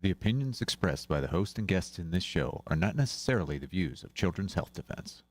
The opinions expressed by the host and guests in this show are not necessarily the views of Children's Health Defense.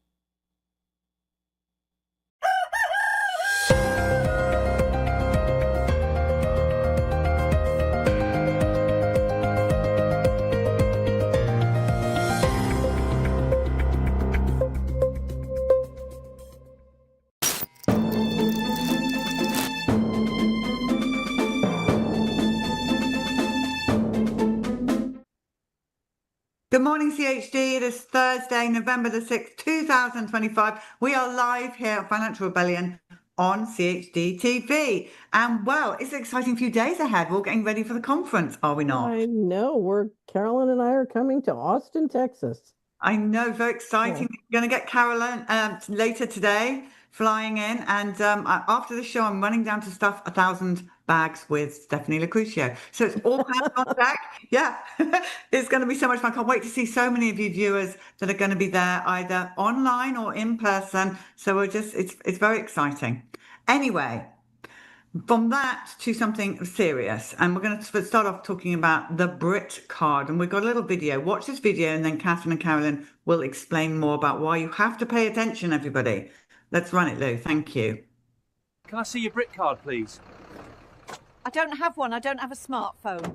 Good morning, CHD. It is Thursday, November the 6th, 2025. We are live here at Financial Rebellion on CHD TV. And well, it's an exciting few days ahead. We're all getting ready for the conference, are we not? I know. Carolyn and I are coming to Austin, Texas. I know, very exciting. We're going to get Carolyn later today flying in. And after the show, I'm running down to stuff 1,000 bags with Stephanie Lucrucio. So it's all hands on deck. Yeah, it's going to be so much fun. Can't wait to see so many of you viewers that are going to be there either online or in person. So it's very exciting. Anyway, from that to something serious, and we're going to start off talking about the Brit card, and we've got a little video. Watch this video, and then Catherine and Carolyn will explain more about why you have to pay attention, everybody. Let's run it, Lou. Thank you. Can I see your Brit card, please? I don't have one. I don't have a smartphone.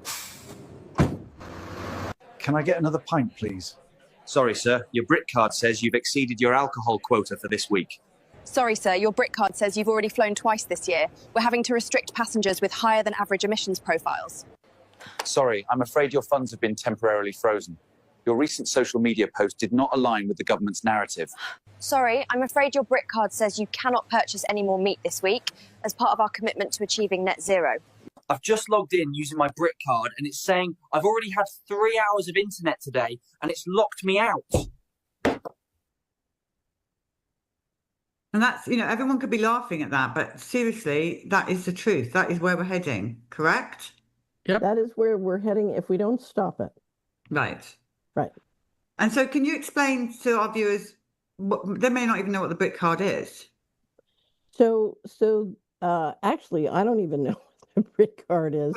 Can I get another pint, please? Sorry, sir. Your Brit card says you've exceeded your alcohol quota for this week. Sorry, sir. Your Brit card says you've already flown twice this year. We're having to restrict passengers with higher than average emissions profiles. Sorry, I'm afraid your funds have been temporarily frozen. Your recent social media post did not align with the government's narrative. Sorry, I'm afraid your Brit card says you cannot purchase any more meat this week as part of our commitment to achieving net zero. I've just logged in using my Brit card and it's saying I've already had 3 hours of internet today and it's locked me out. And that's, everyone could be laughing at that, but seriously, that is the truth. That is where we're heading, correct? Yep. That is where we're heading if we don't stop it. Right. Right. And so can you explain to our viewers, they may not even know what the Brit card is. So actually, I don't even know what the Brit card is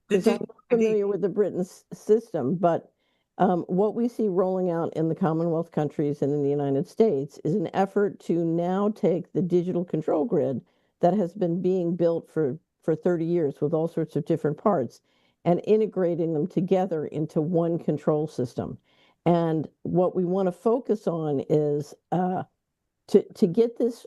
because I'm not familiar with the Britain system, but what we see rolling out in the Commonwealth countries and in the United States is an effort to now take the digital control grid that has been being built for 30 years with all sorts of different parts and integrating them together into one control system. And what we want to focus on is to get this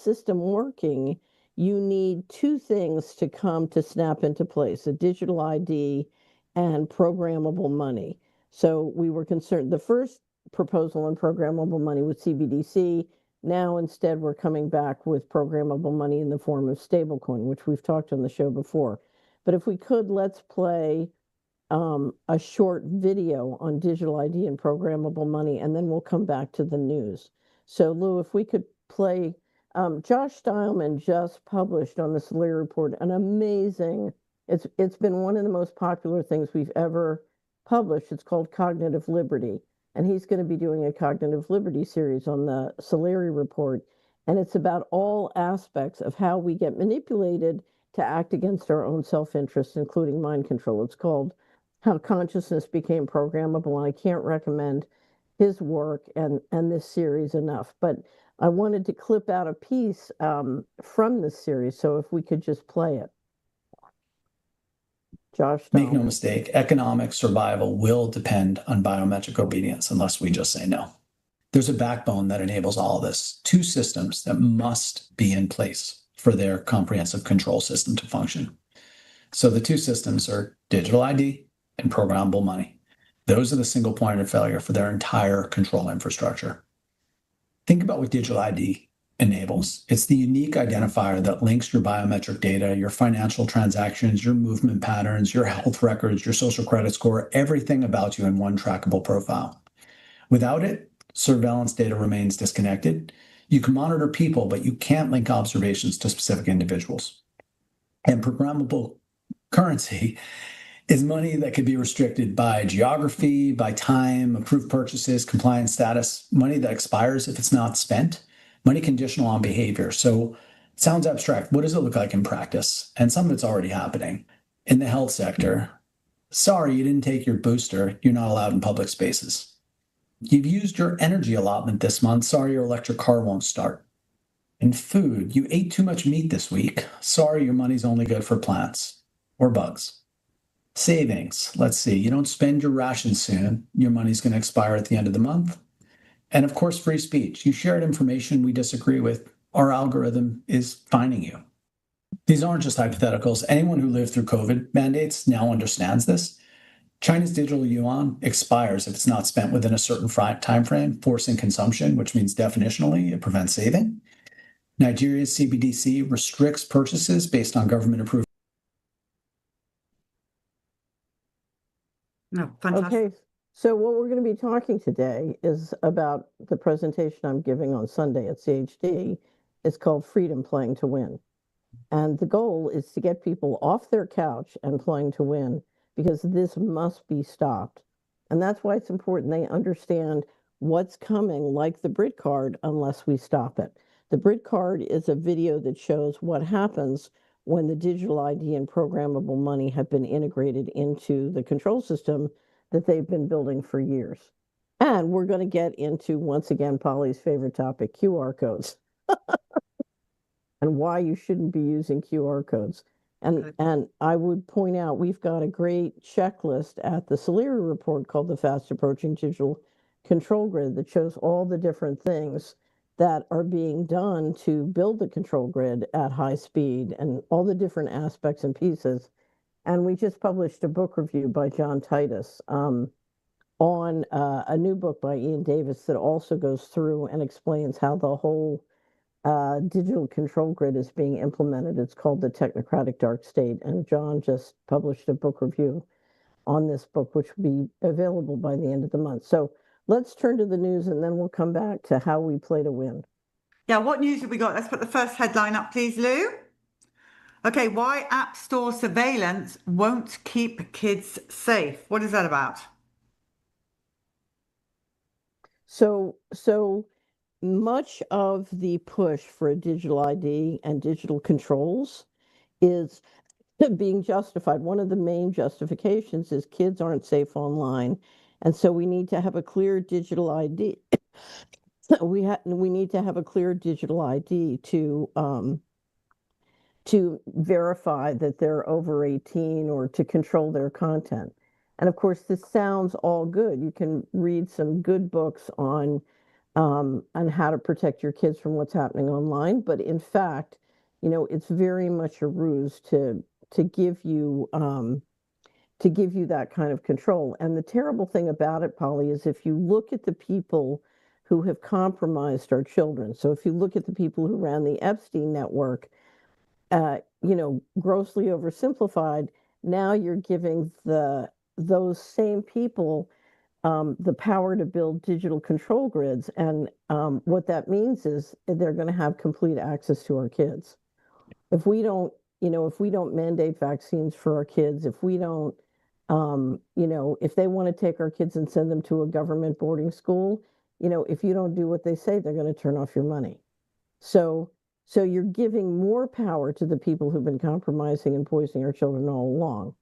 system working, you need two things to come to snap into place: a digital ID and programmable money. So we were concerned, the first proposal on programmable money was CBDC. Now instead we're coming back with programmable money in the form of stablecoin, which we've talked on the show before. But if we could, let's play a short video on digital ID and programmable money, and then we'll come back to the news. So Lou, if we could play, Josh Stileman just published on the Solari Report an amazing, it's been one of the most popular things we've ever published. It's called Cognitive Liberty, and he's going to be doing a Cognitive Liberty series on the Solari Report, and it's about all aspects of how we get manipulated to act against our own self-interest, including mind control. It's called How Consciousness Became Programmable, and I can't recommend his work and this series enough. But I wanted to clip out a piece from this series, so if we could just play it. Josh, make no mistake, economic survival will depend on biometric obedience unless we just say no. There's a backbone that enables all of this. Two systems that must be in place for their comprehensive control system to function. So the two systems are digital ID and programmable money. Those are the single point of failure for their entire control infrastructure. Think about what digital ID enables. It's the unique identifier that links your biometric data, your financial transactions, your movement patterns, your health records, your social credit score, everything about you in one trackable profile. Without it, surveillance data remains disconnected. You can monitor people, but you can't link observations to specific individuals. And programmable currency is money that could be restricted by geography, by time, approved purchases, compliance status, money that expires if it's not spent, money conditional on behavior. So it sounds abstract. What does it look like in practice? And some of it's already happening. In the health sector, Sorry you didn't take your booster. You're not allowed in public spaces. You've used your energy allotment this month. Sorry your electric car won't start. In food, you ate too much meat this week. Sorry your money's only good for plants or bugs. Savings, let's see, you don't spend your ration soon. Your money's going to expire at the end of the month. And of course, free speech. You shared information we disagree with. Our algorithm is finding you. These aren't just hypotheticals. Anyone who lived through COVID mandates now understands this. China's digital yuan expires if it's not spent within a certain time frame, forcing consumption, which means definitionally it prevents saving. Nigeria's CBDC restricts purchases based on government approval. No, fantastic. Okay, so what we're going to be talking today is about the presentation I'm giving on Sunday at CHD. It's called Freedom Playing to Win. And the goal is to get people off their couch and playing to win, because this must be stopped. And that's why it's important they understand what's coming, like the Brit card, unless we stop it. The Brit card is a video that shows what happens when the digital ID and programmable money have been integrated into the control system that they've been building for years. And we're going to get into, once again, Polly's favorite topic, QR codes. And why you shouldn't be using QR codes. And I would point out, we've got a great checklist at the Solera report called the Fast Approaching Digital Control Grid that shows all the different things that are being done to build the control grid at high speed and all the different aspects and pieces. And we just published a book review by John Titus on a new book by Ian Davis that also goes through and explains how the whole digital control grid is being implemented. It's called The Technocratic Dark State. And John just published a book review on this book, which will be available by the end of the month. So let's turn to the news and then we'll come back to how we play to win. Yeah, what news have we got? Let's put the first headline up, please, Lou. Okay, why App Store surveillance won't keep kids safe. What is that about? So much of the push for a digital ID and digital controls is being justified. One of the main justifications is kids aren't safe online. And so we need to have a clear digital ID. we need to have a clear digital ID to verify that they're over 18 or to control their content. And of course, this sounds all good. You can read some good books on how to protect your kids from what's happening online. But in fact, it's very much a ruse to give you that kind of control. And the terrible thing about it, Polly, is if you look at the people who have compromised our children. So if you look at the people who ran the Epstein network, grossly oversimplified, now you're giving those same people the power to build digital control grids. And what that means is they're going to have complete access to our kids. If we don't mandate vaccines for our kids, if we don't, if they want to take our kids and send them to a government boarding school, if you don't do what they say, they're going to turn off your money. So you're giving more power to the people who've been compromising and poisoning our children all along.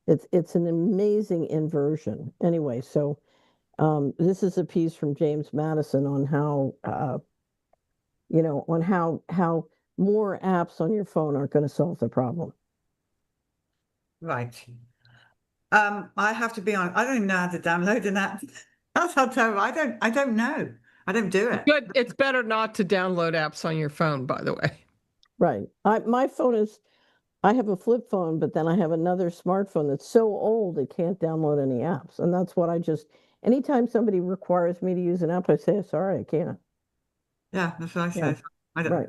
It's an amazing inversion. Anyway, so this is a piece from James Madison on how how more apps on your phone aren't going to solve the problem. Right. I have to be honest, I don't even know how to download an app. That's how terrible. I don't know. I don't do it. Good. It's better not to download apps on your phone, by the way. Right. My phone is, I have a flip phone, but then I have another smartphone that's so old it can't download any apps. And that's what anytime somebody requires me to use an app, I say, sorry, I can't. Yeah, that's what I say. Yeah. I don't. Right.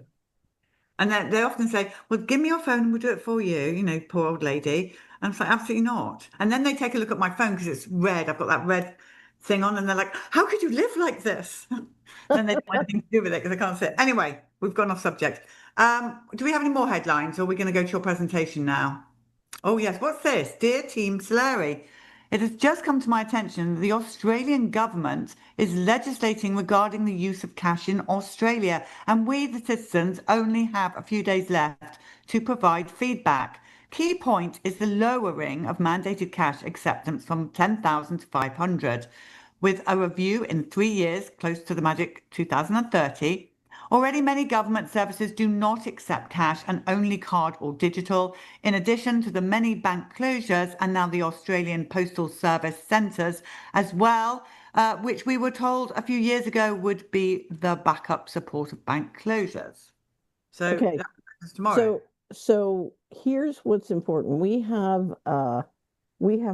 And then they often say, well, give me your phone and we'll do it for you, poor old lady. And I'm like, absolutely not. And then they take a look at my phone because it's red. I've got that red thing on and they're like, how could you live like this? Then they don't want anything to do with it because I can't see it. Anyway, we've gone off subject. Do we have any more headlines or are we going to go to your presentation now? Oh, yes. What's this? Dear Team Solera, it has just come to my attention that the Australian government is legislating regarding the use of cash in Australia, and we, the citizens, only have a few days left to provide feedback. Key point is the lowering of mandated cash acceptance from 10,000 to 500, with a review in 3 years, close to the magic 2030. Already many government services do not accept cash and only card or digital, in addition to the many bank closures and now the Australian Postal Service centres as well, which we were told a few years ago would be the backup support of bank closures. So Okay. that happens tomorrow. So here's what's important. We have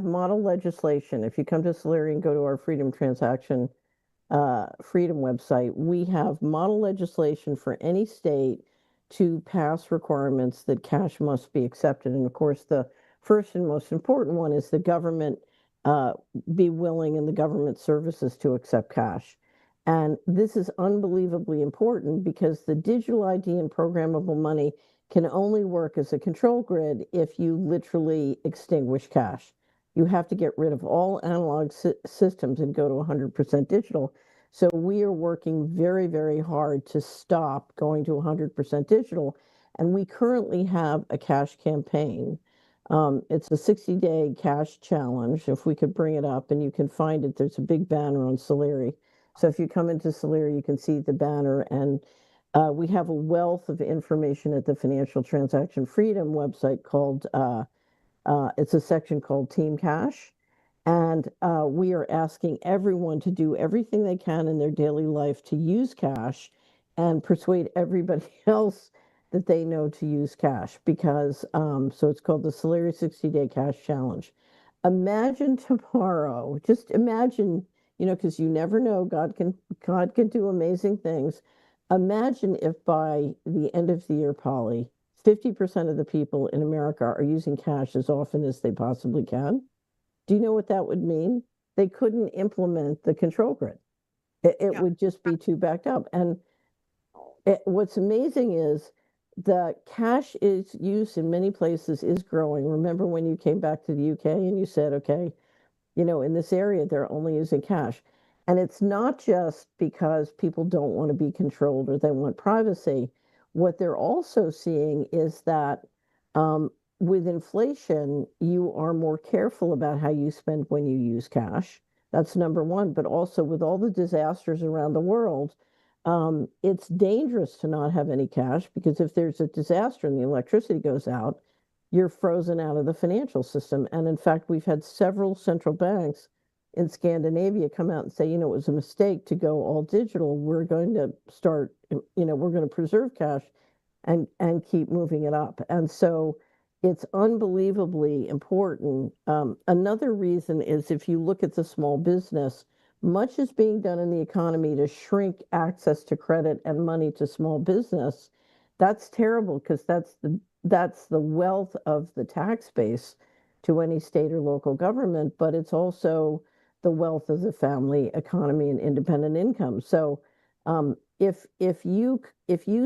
model legislation. If you come to Solari and go to our Freedom website, we have model legislation for any state to pass requirements that cash must be accepted. And of course, the first and most important one is the government be willing and the government services to accept cash. And this is unbelievably important because the digital ID and programmable money can only work as a control grid if you literally extinguish cash. You have to get rid of all analog systems and go to 100% digital. So we are working very, very hard to stop going to 100% digital. And we currently have a cash campaign. It's a 60-day cash challenge. If we could bring it up and you can find it, there's a big banner on Solari. So if you come into Solari, you can see the banner. And we have a wealth of information at the Financial Transaction Freedom website called, it's a section called Team Cash. And we are asking everyone to do everything they can in their daily life to use cash and persuade everybody else that they know to use cash because, so it's called the Solari 60-Day Cash Challenge. Imagine tomorrow, just imagine, because you never know, God can do amazing things. Imagine if by the end of the year, Polly, 50% of the people in America are using cash as often as they possibly can. Do you know what that would mean? They couldn't implement the control grid. It would just be too backed up. And what's amazing is the cash is use in many places is growing. Remember when you came back to the UK and you said, okay, in this area, they're only using cash. And it's not just because people don't want to be controlled or they want privacy. What they're also seeing is that with inflation, you are more careful about how you spend when you use cash. That's number one. But also with all the disasters around the world, it's dangerous to not have any cash because if there's a disaster and the electricity goes out, you're frozen out of the financial system. And in fact, we've had several central banks in Scandinavia come out and say, it was a mistake to go all digital. We're going to start, we're going to preserve cash and keep moving it up. And so it's unbelievably important. Another reason is if you look at the small business, much is being done in the economy to shrink access to credit and money to small business. That's terrible because that's the wealth of the tax base to any state or local government, but it's also the wealth of the family economy and independent income. So if you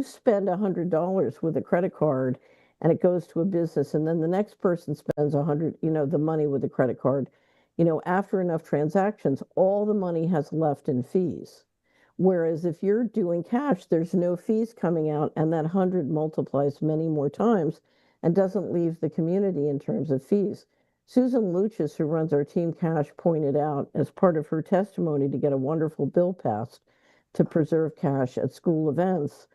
spend $100 with a credit card and it goes to a business and then the next person spends 100, the money with a credit card, after enough transactions, all the money has left in fees. Whereas if you're doing cash, there's no fees coming out, and that 100 multiplies many more times and doesn't leave the community in terms of fees. Susan Luchas, who runs our Team Cash, pointed out as part of her testimony to get a wonderful bill passed to preserve cash at school events,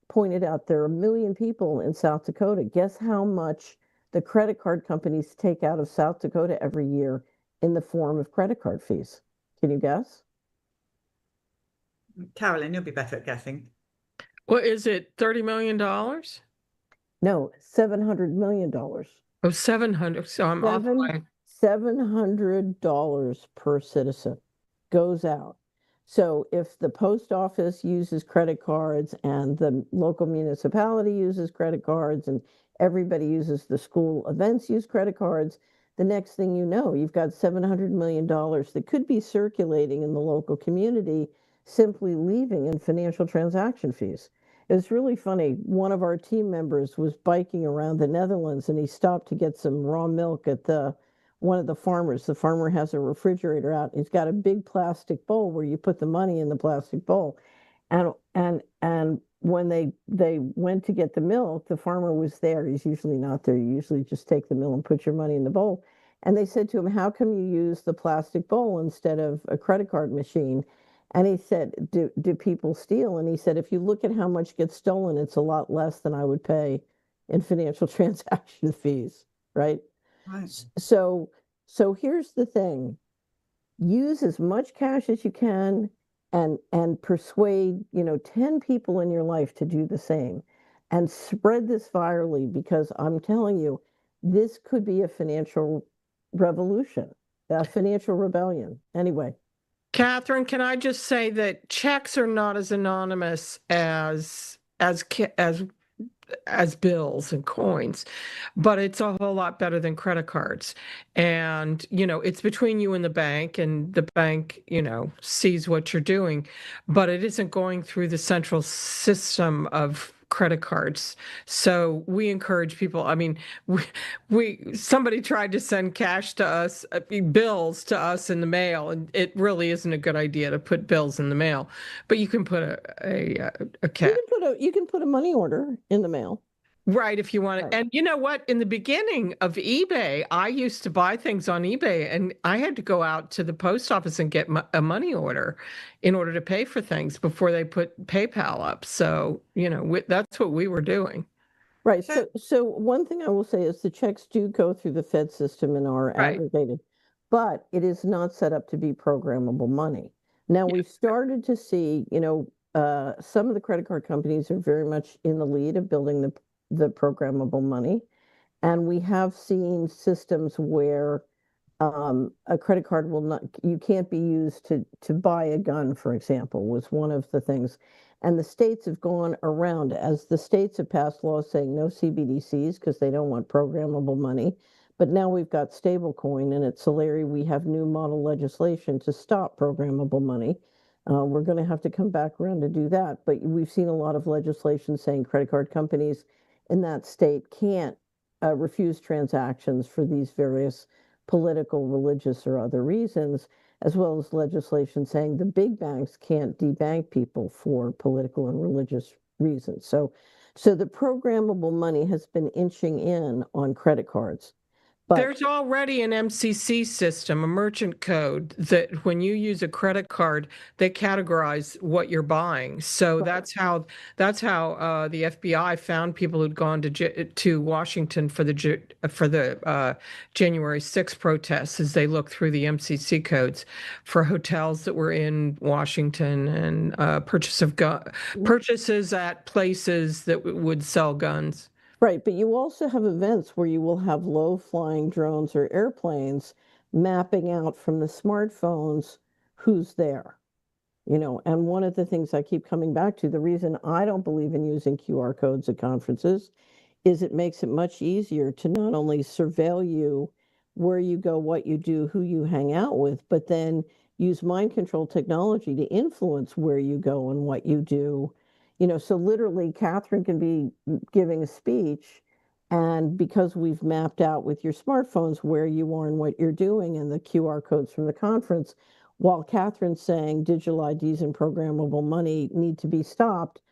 pointed out there are 1 million people in South Dakota. Guess how much the credit card companies take out of South Dakota every year in the form of credit card fees? Can you guess? Carolyn, you'll be better at guessing. Well, is it $30 million? No, $700 million. Oh, 700. So I'm off by $700 per citizen goes out. So if the post office uses credit cards and the local municipality uses credit cards and everybody uses the school events use credit cards, the next thing you know, you've got $700 million that could be circulating in the local community, simply leaving in financial transaction fees. It's really funny. One of our team members was biking around the Netherlands and he stopped to get some raw milk at one of the farmers. The farmer has a refrigerator out. He's got a big plastic bowl where you put the money in the plastic bowl. And when they went to get the milk, the farmer was there. He's usually not there. You usually just take the milk and put your money in the bowl. And they said to him, how come you use the plastic bowl instead of a credit card machine? And he said, do people steal? And he said, if you look at how much gets stolen, it's a lot less than I would pay in financial transaction fees, right? Right. So here's the thing. Use as much cash as you can and persuade, 10 people in your life to do the same and spread this virally, because I'm telling you, this could be a financial revolution, a financial rebellion. Anyway. Catherine, can I just say that checks are not as anonymous as bills and coins, but it's a whole lot better than credit cards. And, it's between you and the bank, sees what you're doing, but it isn't going through the central system of credit cards. So we encourage people. I mean, somebody tried to send cash to us, bills to us in the mail, and it really isn't a good idea to put bills in the mail. But you can put a cash. You can put a money order in the mail. Right, if you want it. Right. And you know what? In the beginning of eBay, I used to buy things on eBay, and I had to go out to the post office and get a money order in order to pay for things before they put PayPal up. So, that's what we were doing. Right. So one thing I will say is the checks do go through the Fed system and are Right. aggregated, but it is not set up to be programmable money. Now we've started to see, some of the credit card companies are very much in the lead of building the programmable money. And we have seen systems where a credit card you can't be used to buy a gun, for example, was one of the things. And the states have gone around, as the states have passed laws saying no CBDCs because they don't want programmable money. But now we've got stablecoin, and at Solari, we have new model legislation to stop programmable money. We're going to have to come back around to do that. But we've seen a lot of legislation saying credit card companies in that state can't refuse transactions for these various political, religious, or other reasons, as well as legislation saying the big banks can't debank people for political and religious reasons. So the programmable money has been inching in on credit cards. But there's already an MCC system, a merchant code, that when you use a credit card, they categorize what you're buying. So that's how the FBI found people who'd gone to Washington for the January 6th protests, as they looked through the MCC codes for hotels that were in Washington and purchases at places that would sell guns. Right, but you also have events where you will have low-flying drones or airplanes mapping out from the smartphones who's there, and one of the things I keep coming back to, the reason I don't believe in using QR codes at conferences is it makes it much easier to not only surveil you, where you go, what you do, who you hang out with, but then use mind control technology to influence where you go and what you do. So literally Catherine can be giving a speech, and because we've mapped out with your smartphones where you are and what you're doing and the QR codes from the conference, while Catherine's saying digital IDs and programmable money need to be stopped,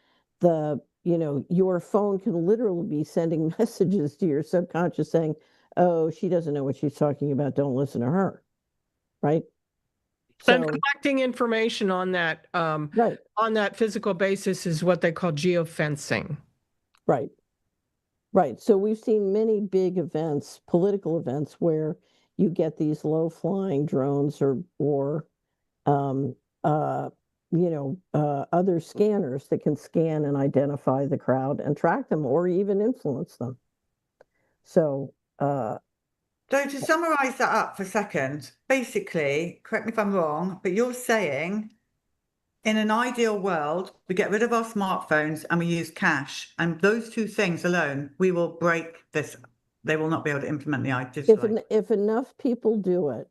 your phone can literally be sending messages to your subconscious saying, oh, she doesn't know what she's talking about, don't listen to her, right? And collecting information on that right. on that physical basis is what they call geofencing. Right. Right. So we've seen many big events, political events, where you get these low-flying drones or other scanners that can scan and identify the crowd and track them or even influence them. So to summarize that up for a second, basically, correct me if I'm wrong, but you're saying in an ideal world, we get rid of our smartphones and we use cash, and those two things alone, we will break this. They will not be able to implement the digital. If enough people do it,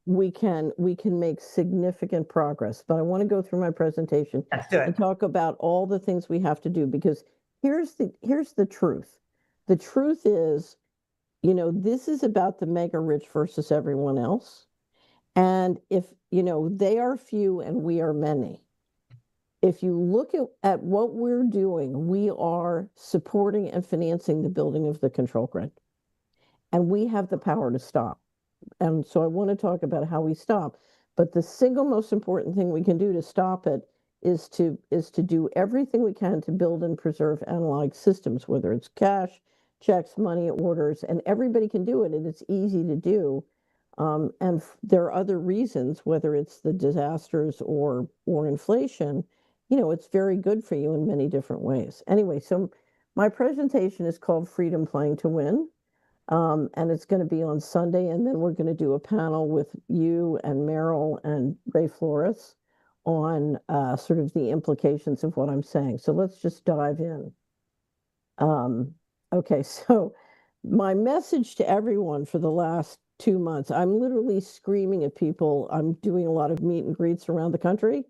we can make significant progress. But I want to go through my presentation and talk about all the things we have to do, because here's the truth. The truth is, this is about the mega rich versus everyone else. And if, they are few and we are many, if you look at what we're doing, we are supporting and financing the building of the control grid. And we have the power to stop. And so I want to talk about how we stop. But the single most important thing we can do to stop it is to do everything we can to build and preserve analog systems, whether it's cash, checks, money, orders, and everybody can do it, and it's easy to do. And there are other reasons, whether it's the disasters or inflation, it's very good for you in many different ways. Anyway, so my presentation is called Freedom Playing to Win. And it's going to be on Sunday, and then we're going to do a panel with you and Meryl and Ray Flores on sort of the implications of what I'm saying. So let's just dive in. Okay, so my message to everyone for the last 2 months, I'm literally screaming at people. I'm doing a lot of meet and greets around the country,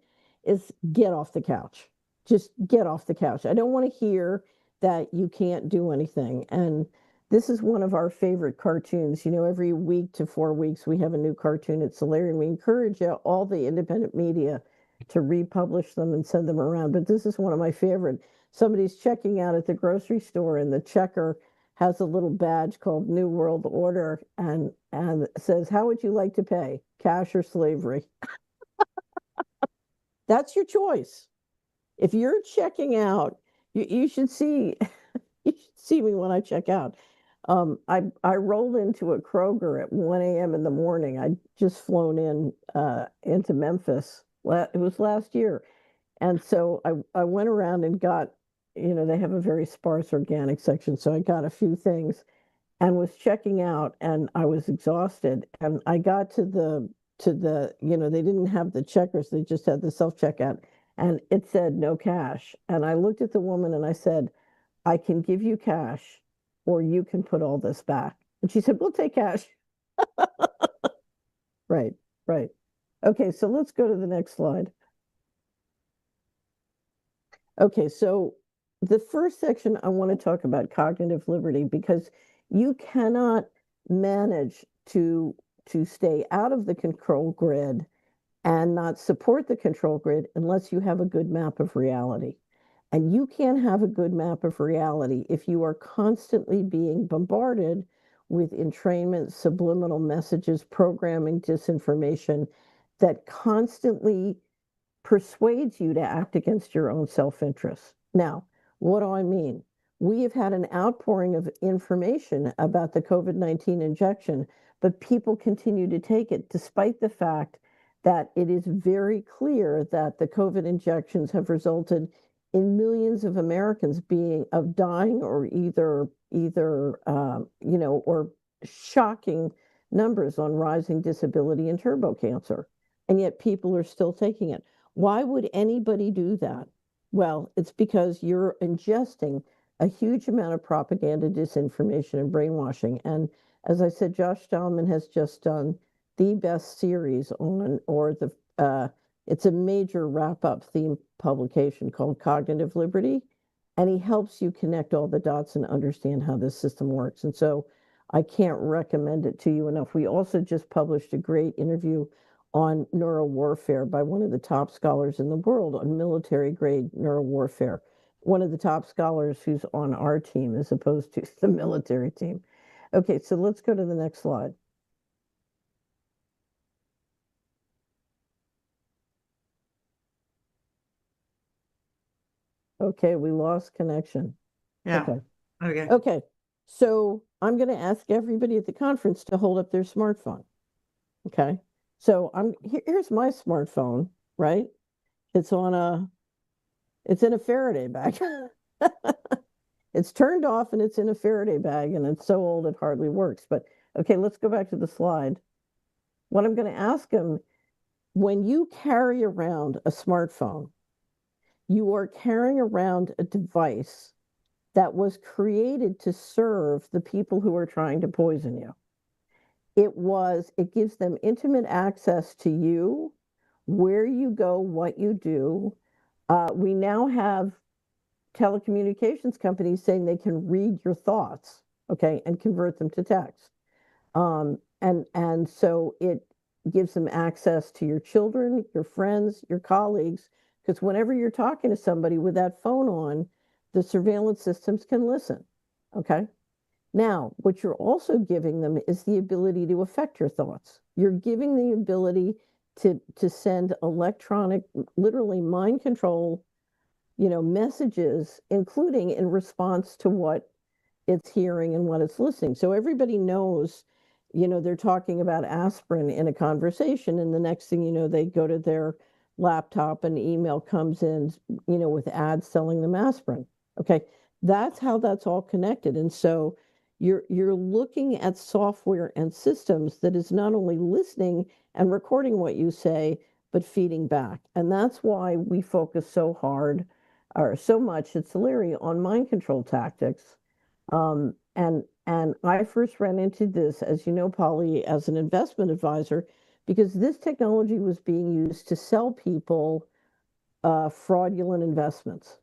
is get off the couch. Just get off the couch. I don't want to hear that you can't do anything. And this is one of our favorite cartoons. Every week to 4 weeks, we have a new cartoon. It's hilarious. We encourage all the independent media to republish them and send them around. But this is one of my favorite. Somebody's checking out at the grocery store, and the checker has a little badge called New World Order and says, "How would you like to pay? Cash or slavery?" That's your choice. If you're checking out, you should see you should see me when I check out. I rolled into a Kroger at 1 a.m. in the morning. I'd just flown into Memphis. It was last year. And so I went around and got, they have a very sparse organic section. So I got a few things and was checking out, and I was exhausted. And I got to the, they didn't have the checkers. They just had the self-checkout, and it said no cash. And I looked at the woman and I said, "I can give you cash, or you can put all this back." And she said, "We'll take cash." Right. Okay, so let's go to the next slide. Okay, so the first section, I want to talk about cognitive liberty, because you cannot manage to stay out of the control grid and not support the control grid unless you have a good map of reality. And you can't have a good map of reality if you are constantly being bombarded with entrainment, subliminal messages, programming, disinformation that constantly persuades you to act against your own self-interest. Now, what do I mean? We have had an outpouring of information about the COVID-19 injection, but people continue to take it despite the fact that it is very clear that the COVID injections have resulted in millions of Americans dying, or or shocking numbers on rising disability and turbo cancer. And yet people are still taking it. Why would anybody do that? Well, it's because you're ingesting a huge amount of propaganda, disinformation, and brainwashing. And as I said, Josh Stallman has just done the best series on, it's a major wrap-up theme publication called Cognitive Liberty, and he helps you connect all the dots and understand how this system works. And so I can't recommend it to you enough. We also just published a great interview on neurowarfare by one of the top scholars in the world on military-grade neurowarfare, one of the top scholars who's on our team as opposed to the military team. Okay, so let's go to the next slide. Okay, we lost connection. Yeah. Okay. Okay, so I'm going to ask everybody at the conference to hold up their smartphone. Okay, so here's my smartphone, right? It's in a Faraday bag. It's turned off and it's in a Faraday bag, and it's so old it hardly works. But okay, let's go back to the slide. What I'm going to ask them, when you carry around a smartphone, you are carrying around a device that was created to serve the people who are trying to poison you. It gives them intimate access to you, where you go, what you do. We now have telecommunications companies saying they can read your thoughts, okay, and convert them to text. And so it gives them access to your children, your friends, your colleagues, because whenever you're talking to somebody with that phone on, the surveillance systems can listen. Okay. Now, what you're also giving them is the ability to affect your thoughts. You're giving the ability to send electronic, literally mind control, messages, including in response to what it's hearing and what it's listening. So everybody knows, they're talking about aspirin in a conversation, and the next thing you know, they go to their laptop and email comes in, with ads selling them aspirin. Okay. That's how that's all connected. And so you're looking at software and systems that is not only listening and recording what you say, but feeding back. And that's why we focus so hard or so much at Soleri on mind control tactics. And I first ran into this, as you know, Polly, as an investment advisor, because this technology was being used to sell people fraudulent investments.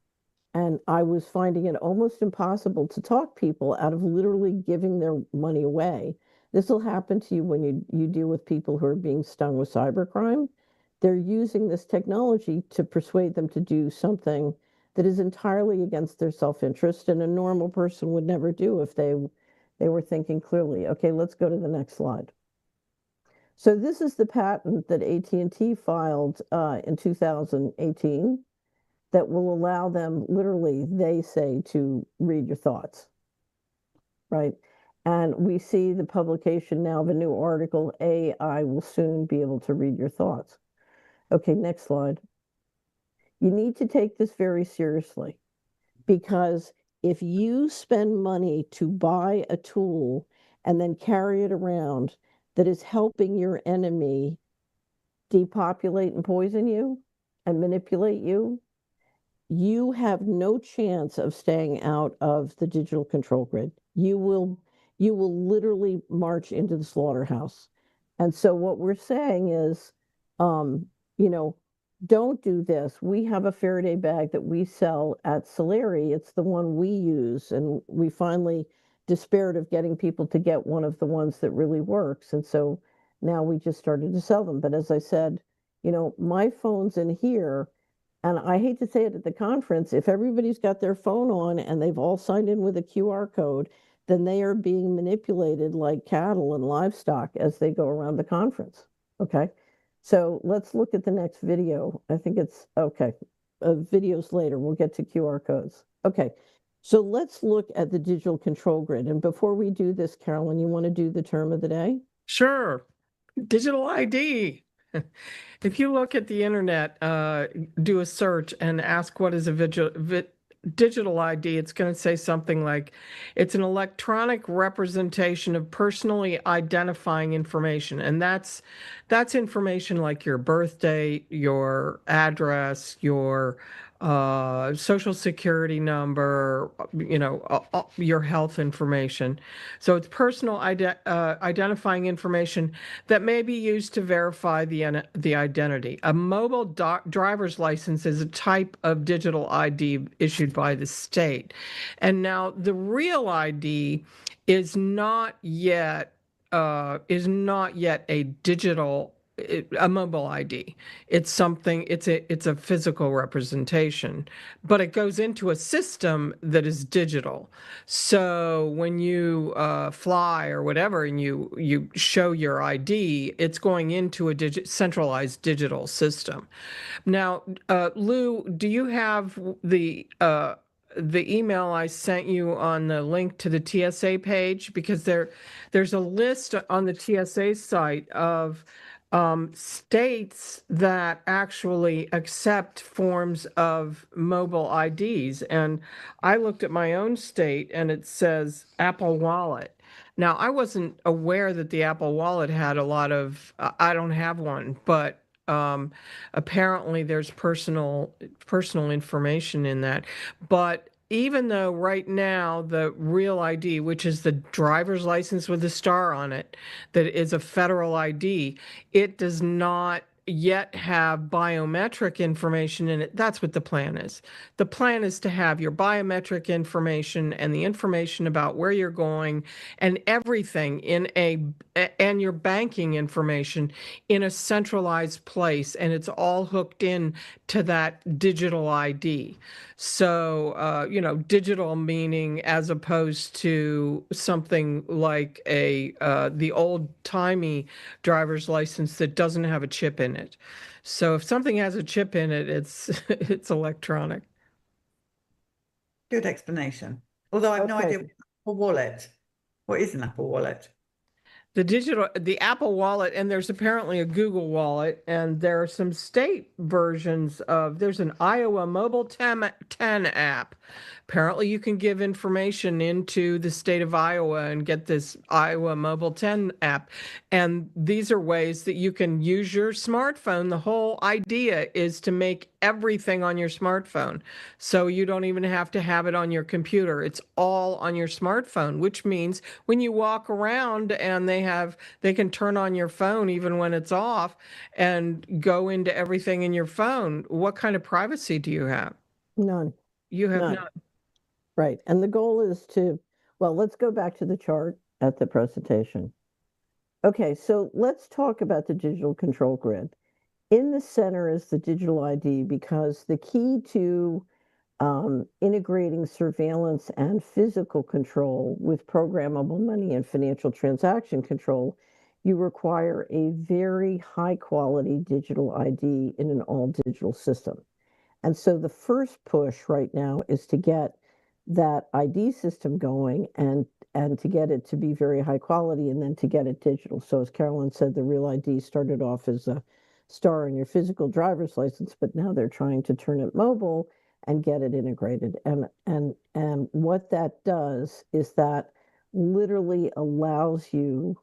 And I was finding it almost impossible to talk people out of literally giving their money away. This will happen to you when you deal with people who are being stung with cybercrime. They're using this technology to persuade them to do something that is entirely against their self-interest and a normal person would never do if they were thinking clearly. Okay, let's go to the next slide. So this is the patent that AT&T filed in 2018 that will allow them, literally, they say, to read your thoughts, right? And we see the publication now of a new article, AI will soon be able to read your thoughts. Okay, next slide. You need to take this very seriously, because if you spend money to buy a tool and then carry it around that is helping your enemy depopulate and poison you and manipulate you, you have no chance of staying out of the digital control grid. You will literally march into the slaughterhouse. And so what we're saying is, don't do this. We have a Faraday bag that we sell at Soleri. It's the one we use, and we finally despaired of getting people to get one of the ones that really works. And so now we just started to sell them. But as I said, my phone's in here. And I hate to say it at the conference, if everybody's got their phone on and they've all signed in with a QR code, then they are being manipulated like cattle and livestock as they go around the conference. Okay. So let's look at the next video. I think it's okay. Videos later, we'll get to QR codes. Okay. So let's look at the digital control grid. And before we do this, Carolyn, you want to do the term of the day? Sure. Digital ID. If you look at the internet, do a search and ask what is a digital ID, it's going to say something like it's an electronic representation of personally identifying information. And that's information like your birth date, your address, your social security number, your health information. So it's personal identifying information that may be used to verify the identity. A mobile driver's license is a type of digital ID issued by the state. And now the real ID is not yet a digital a mobile ID. It's something, it's a physical representation, but it goes into a system that is digital. So when you fly or whatever and you show your ID, it's going into a centralized digital system. Now, Lou, do you have the email I sent you on the link to the TSA page? Because there's a list on the TSA site of states that actually accept forms of mobile IDs. And I looked at my own state and it says Apple Wallet. Now, I wasn't aware that the Apple Wallet had a lot of, I don't have one, but apparently there's personal information in that. But even though right now the real ID, which is the driver's license with the star on it, that is a federal ID, it does not yet have biometric information in it. That's what the plan is. The plan is to have your biometric information and the information about where you're going and everything and your banking information in a centralized place, and it's all hooked in to that digital ID. So, digital meaning as opposed to something like the old-timey driver's license that doesn't have a chip in it. So if something has a chip in it, it's it's electronic. Good explanation. Although I have no Okay. idea what Apple Wallet. What is an Apple Wallet? The Apple Wallet, and there's apparently a Google Wallet, and there are some state versions there's an Iowa Mobile 10 app. Apparently you can give information into the state of Iowa and get this Iowa Mobile 10 app. And these are ways that you can use your smartphone. The whole idea is to make everything on your smartphone. So you don't even have to have it on your computer. It's all on your smartphone, which means when you walk around and they can turn on your phone even when it's off and go into everything in your phone. What kind of privacy do you have? None. You have None. none. Right. And the goal is well, let's go back to the chart at the presentation. Okay, so let's talk about the digital control grid. In the center is the digital ID because the key to integrating surveillance and physical control with programmable money and financial transaction control, you require a very high quality digital ID in an all digital system. And so the first push right now is to get that ID system going and to get it to be very high quality and then to get it digital. So as Carolyn said, the Real ID started off as a star in your physical driver's license, but now they're trying to turn it mobile and get it integrated. And what that does is that literally allows you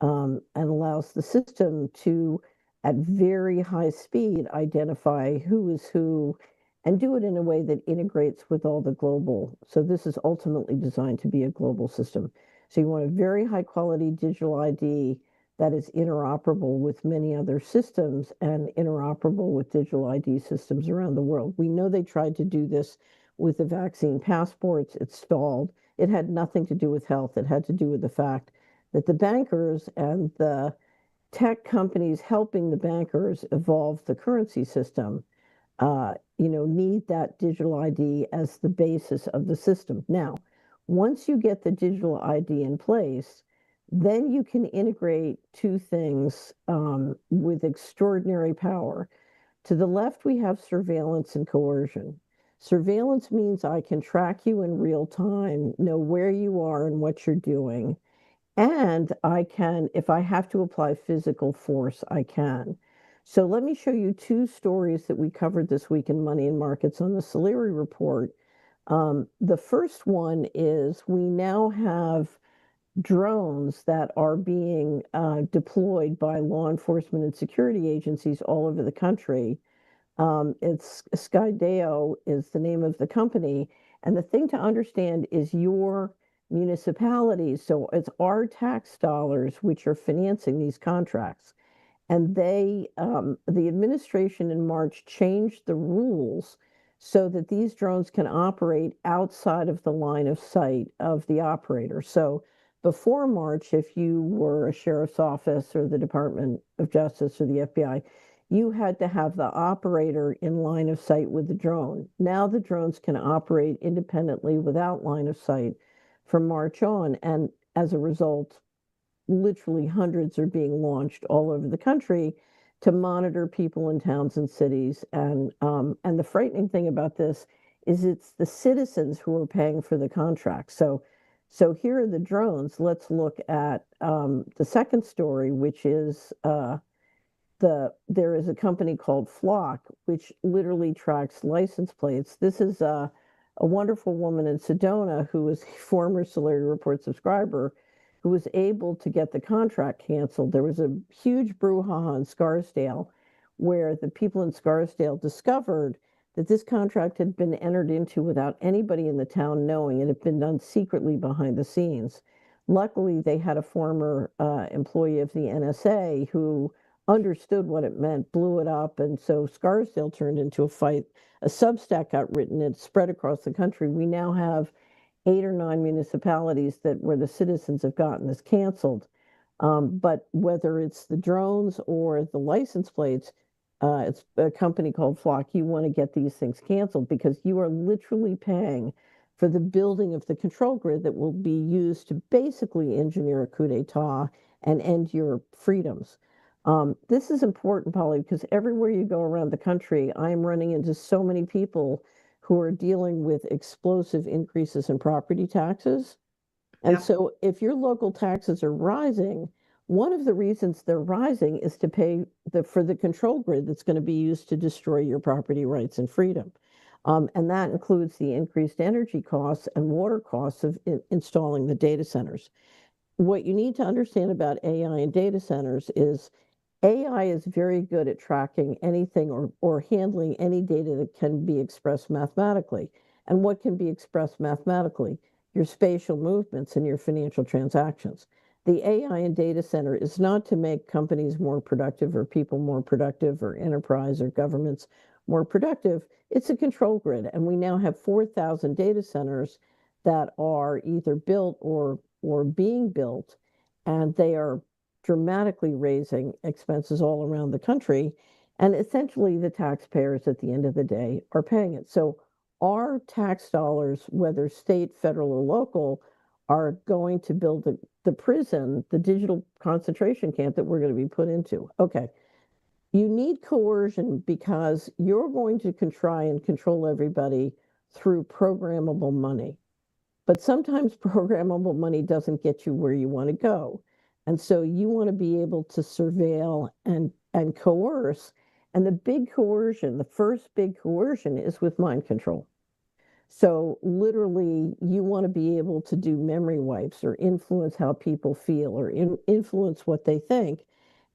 and allows the system to, at very high speed, identify who is who and do it in a way that integrates with all the global. So this is ultimately designed to be a global system. So you want a very high quality digital ID that is interoperable with many other systems and interoperable with digital ID systems around the world. We know they tried to do this with the vaccine passports. It stalled. It had nothing to do with health. It had to do with the fact that the bankers and the tech companies helping the bankers evolve the currency system need that digital ID as the basis of the system. Now, once you get the digital ID in place, then you can integrate two things with extraordinary power. To the left, we have surveillance and coercion. Surveillance means I can track you in real time, know where you are and what you're doing. And I can, if I have to apply physical force, I can. So let me show you two stories that we covered this week in Money and Markets on the Solari report. The first one is we now have drones that are being deployed by law enforcement and security agencies all over the country. It's Skydeo is the name of the company. And the thing to understand is your municipalities. So it's our tax dollars which are financing these contracts. And the administration in March changed the rules so that these drones can operate outside of the line of sight of the operator. So before March, if you were a sheriff's office or the Department of Justice or the FBI, you had to have the operator in line of sight with the drone. Now the drones can operate independently without line of sight from March on. And as a result, literally hundreds are being launched all over the country to monitor people in towns and cities. And the frightening thing about this is it's the citizens who are paying for the contract. So here are the drones. Let's look at the second story, which is there is a company called Flock, which literally tracks license plates. This is a wonderful woman in Sedona who is a former Solari Report subscriber who was able to get the contract canceled. There was a huge brouhaha in Scarsdale where the people in Scarsdale discovered that this contract had been entered into without anybody in the town knowing. It had been done secretly behind the scenes. Luckily, they had a former employee of the NSA who understood what it meant, blew it up. And so Scarsdale turned into a fight. A Substack got written, it spread across the country. We now have 8 or 9 municipalities that where the citizens have gotten this canceled. But whether it's the drones or the license plates, it's a company called Flock. You want to get these things canceled because you are literally paying for the building of the control grid that will be used to basically engineer a coup d'etat and end your freedoms. This is important, Polly, because everywhere you go around the country, I'm running into so many people who are dealing with explosive increases in property taxes. And Yeah. so if your local taxes are rising, one of the reasons they're rising is to pay for the control grid that's going to be used to destroy your property rights and freedom. And that includes the increased energy costs and water costs of installing the data centers. What you need to understand about AI and data centers is AI is very good at tracking anything or handling any data that can be expressed mathematically. And what can be expressed mathematically? Your spatial movements and your financial transactions. The AI and data center is not to make companies more productive or people more productive or enterprise or governments more productive. It's a control grid. And we now have 4,000 data centers that are either built or being built, and they are dramatically raising expenses all around the country. And essentially, the taxpayers at the end of the day are paying it. So our tax dollars, whether state, federal, or local, are going to build the prison, the digital concentration camp that we're going to be put into. Okay. You need coercion because you're going to try and control everybody through programmable money. But sometimes programmable money doesn't get you where you want to go. And so you want to be able to surveil and coerce. And the big coercion, the first big coercion is with mind control. So literally, you want to be able to do memory wipes or influence how people feel or influence what they think.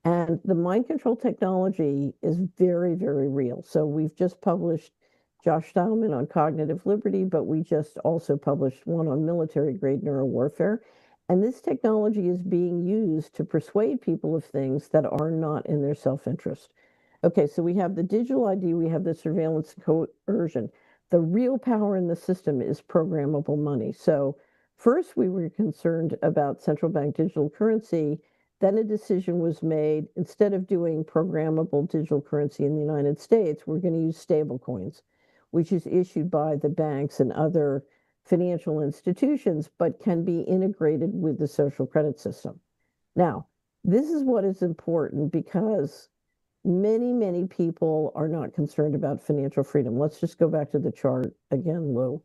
And the mind control technology is very, very real. So we've just published Josh Stallman on cognitive liberty, but we just also published one on military grade neurowarfare. And this technology is being used to persuade people of things that are not in their self-interest. Okay, so we have the digital ID, we have the surveillance coercion. The real power in the system is programmable money. So first we were concerned about central bank digital currency. Then a decision was made, instead of doing programmable digital currency in the United States, we're going to use stable coins, which is issued by the banks and other financial institutions, but can be integrated with the social credit system. Now, this is what is important because many, many people are not concerned about financial freedom. Let's just go back to the chart again, Lou.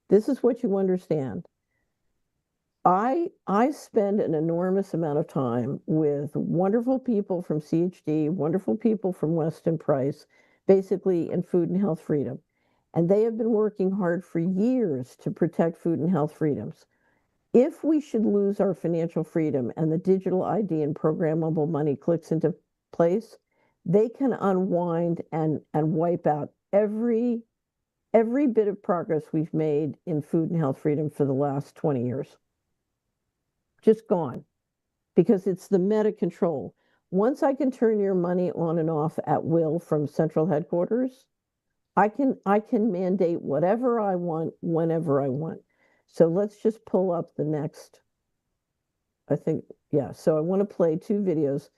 This is what you understand. I spend an enormous amount of time with wonderful people from CHD, wonderful people from Weston Price, basically in food and health freedom. And they have been working hard for years to protect food and health freedoms. If we should lose our financial freedom and the digital ID and programmable money clicks into place, they can unwind and wipe out every bit of progress we've made in food and health freedom for the last 20 years. Just gone, because it's the meta control. Once I can turn your money on and off at will from central headquarters, I can mandate whatever I want, whenever I want. So let's just pull up the next, I think, yeah. So I want to play 2 videos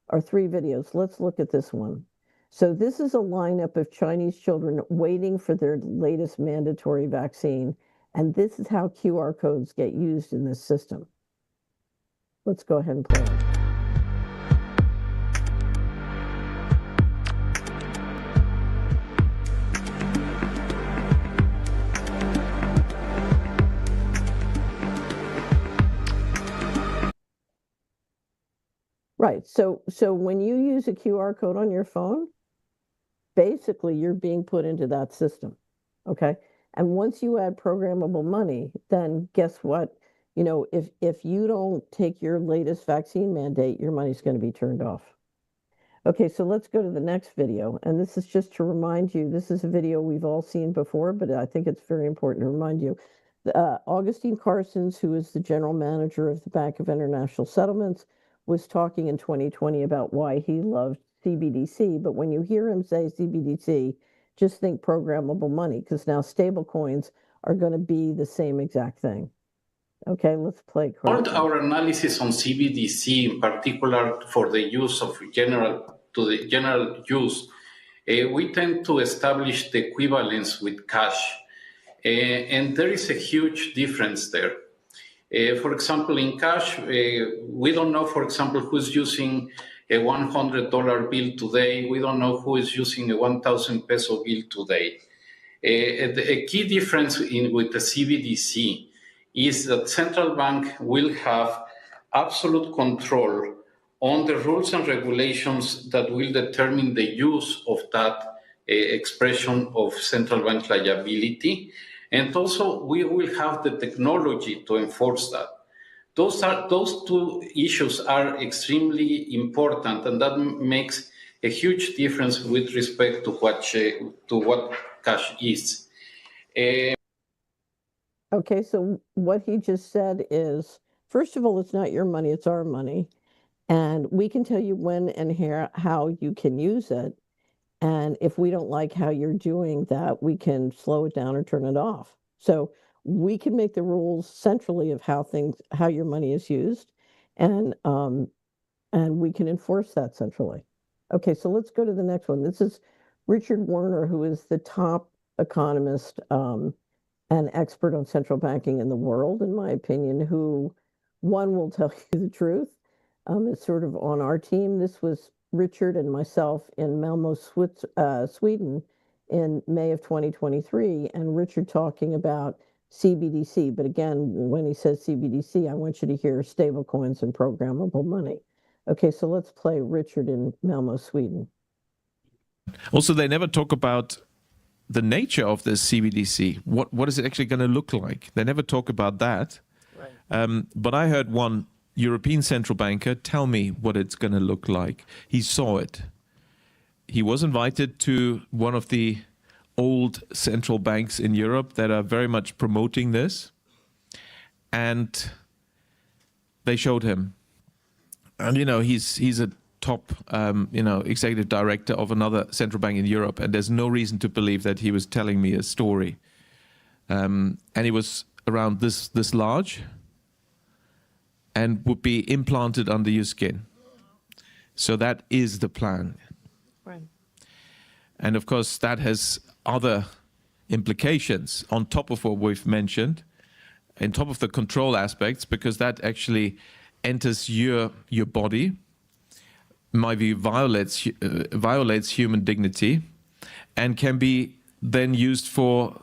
or 3 videos. Let's look at this one. So this is a lineup of Chinese children waiting for their latest mandatory vaccine. And this is how QR codes get used in this system. Let's go ahead and play it. Right. So when you use a QR code on your phone, basically you're being put into that system. Okay. And once you add programmable money, then guess what? You know, if you don't take your latest vaccine mandate, your money's going to be turned off. Okay, so let's go to the next video. And this is just to remind you, this is a video we've all seen before, but I think it's very important to remind you. Augustine Carsons, who is the general manager of the Bank of International Settlements, was talking in 2020 about why he loved CBDC. But when you hear him say CBDC, just think programmable money, because now stable coins are going to be the same exact thing. Okay, let's play. All our analysis on CBDC, in particular for the use of general use, we tend to establish the equivalence with cash. And there is a huge difference there. For example, in cash, we don't know, for example, who's using a $100 bill today. We don't know who is using a 1,000 peso bill today. A key difference with the CBDC is that central bank will have absolute control on the rules and regulations that will determine the use of that expression of central bank liability. And also, we will have the technology to enforce that. Those two issues are extremely important, and that makes a huge difference with respect to what cash is. Okay, so what he just said is, first of all, it's not your money, it's our money. And we can tell you when and how you can use it. And if we don't like how you're doing that, we can slow it down or turn it off. So we can make the rules centrally of how your money is used, and we can enforce that centrally. Okay, so let's go to the next one. This is Richard Werner, who is the top economist and expert on central banking in the world, in my opinion, who one will tell you the truth. It's sort of on our team. This was Richard and myself in Malmo, Sweden in May of 2023, and Richard talking about CBDC. But again, when he says CBDC, I want you to hear stable coins and programmable money. Okay, so let's play Richard in Malmo, Sweden. Also, they never talk about the nature of this CBDC. What is it actually going to look like? They never talk about that. Right. But I heard one European central banker tell me what it's going to look like. He saw it. He was invited to one of the old central banks in Europe that are very much promoting this. And they showed him. And, you know, he's a top, executive director of another central bank in Europe. And there's no reason to believe that he was telling me a story. And he was around this large and would be implanted under your skin. So that is the plan. Right. And of course, that has other implications on top of what we've mentioned, on top of the control aspects, because that actually enters your body, in my view, violates human dignity, and can be then used for,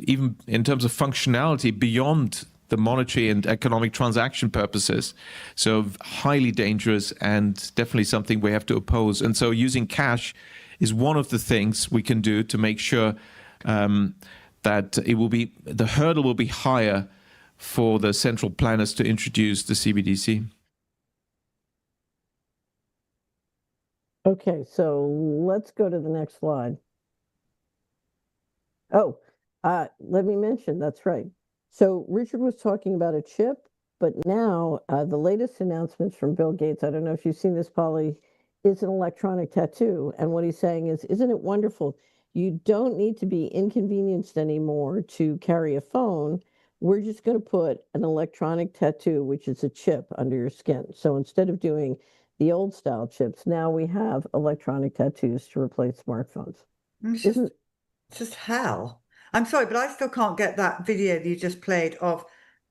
even in terms of functionality, beyond the monetary and economic transaction purposes. So highly dangerous and definitely something we have to oppose. And so using cash is one of the things we can do to make sure that the hurdle will be higher for the central planners to introduce the CBDC. Okay, so let's go to the next slide. Oh, let me mention, that's right. So Richard was talking about a chip, but now the latest announcements from Bill Gates, I don't know if you've seen this, Polly, is an electronic tattoo. And what he's saying is, isn't it wonderful? You don't need to be inconvenienced anymore to carry a phone. We're just going to put an electronic tattoo, which is a chip under your skin. So instead of doing the old style chips, now we have electronic tattoos to replace smartphones. It's just hell. I'm sorry, but I still can't get that video that you just played of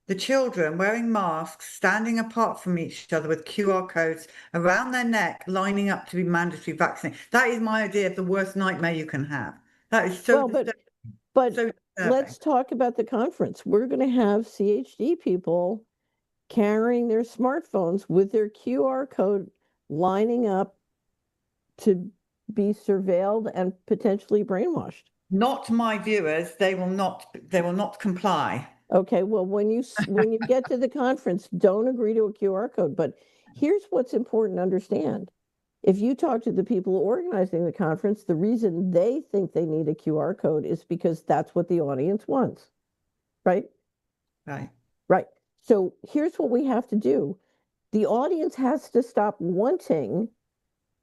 the children wearing masks, standing apart from each other with QR codes around their neck, lining up to be mandatory vaccinated. That is my idea of the worst nightmare you can have. That is so well, but so let's talk about the conference. We're going to have CHD people carrying their smartphones with their QR code, lining up to be surveilled and potentially brainwashed. Not my viewers. They will not comply. Okay, well, when you get to the conference, don't agree to a QR code. But here's what's important to understand. If you talk to the people organizing the conference, the reason they think they need a QR code is because that's what the audience wants, right? Right. Right. So here's what we have to do. the audience has to stop wanting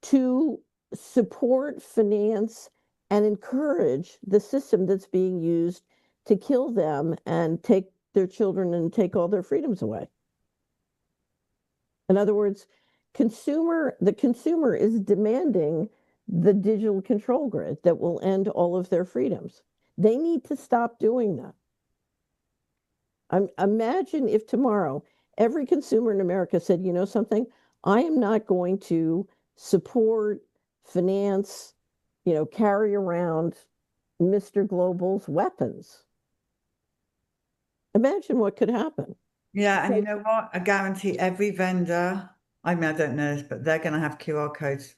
to support, finance, and encourage the system that's being used to kill them and take their children and take all their freedoms away. In other words, the consumer is demanding the digital control grid that will end all of their freedoms. They need to stop doing that. Imagine if tomorrow every consumer in America said, you know something, I am not going to support, finance, carry around Mr. Global's weapons. Imagine what could happen. Yeah, and you know what? I guarantee every vendor, I mean, I don't know this, but they're going to have QR codes.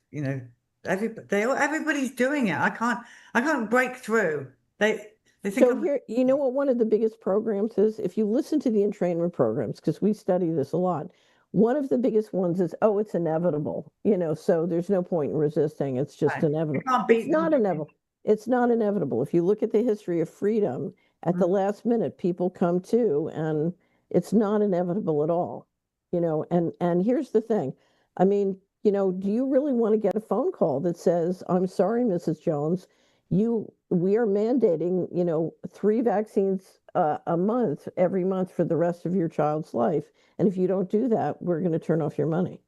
Everybody's doing it. I can't break through. They think so here, you know what one of the biggest programs is? If you listen to the entrainment programs, because we study this a lot, one of the biggest ones is, oh, it's inevitable. So there's no point in resisting. It's just inevitable. It's not inevitable. It's not inevitable. If you look at the history of freedom, at the last minute, people come to, and it's not inevitable at all. And here's the thing. I mean, do you really want to get a phone call that says, I'm sorry, Mrs. Jones, we are mandating, 3 vaccines a month, every month for the rest of your child's life. And if you don't do that, we're going to turn off your money.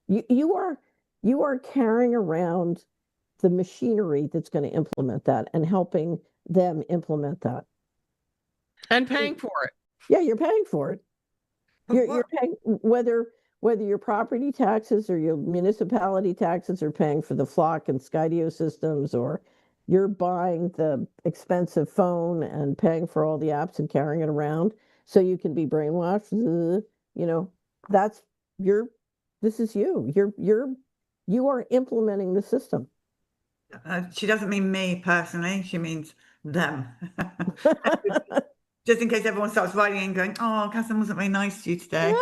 You are carrying around the machinery that's going to implement that and helping them implement that. And paying for it. Yeah, you're paying for it. You're paying whether your property taxes or your municipality taxes are paying for the Flock and Skydio systems, or you're buying the expensive phone and paying for all the apps and carrying it around so you can be brainwashed. This is you. You are implementing the system. She doesn't mean me personally. She means them. Just in case everyone starts writing and going, oh, Catherine wasn't very nice to you today.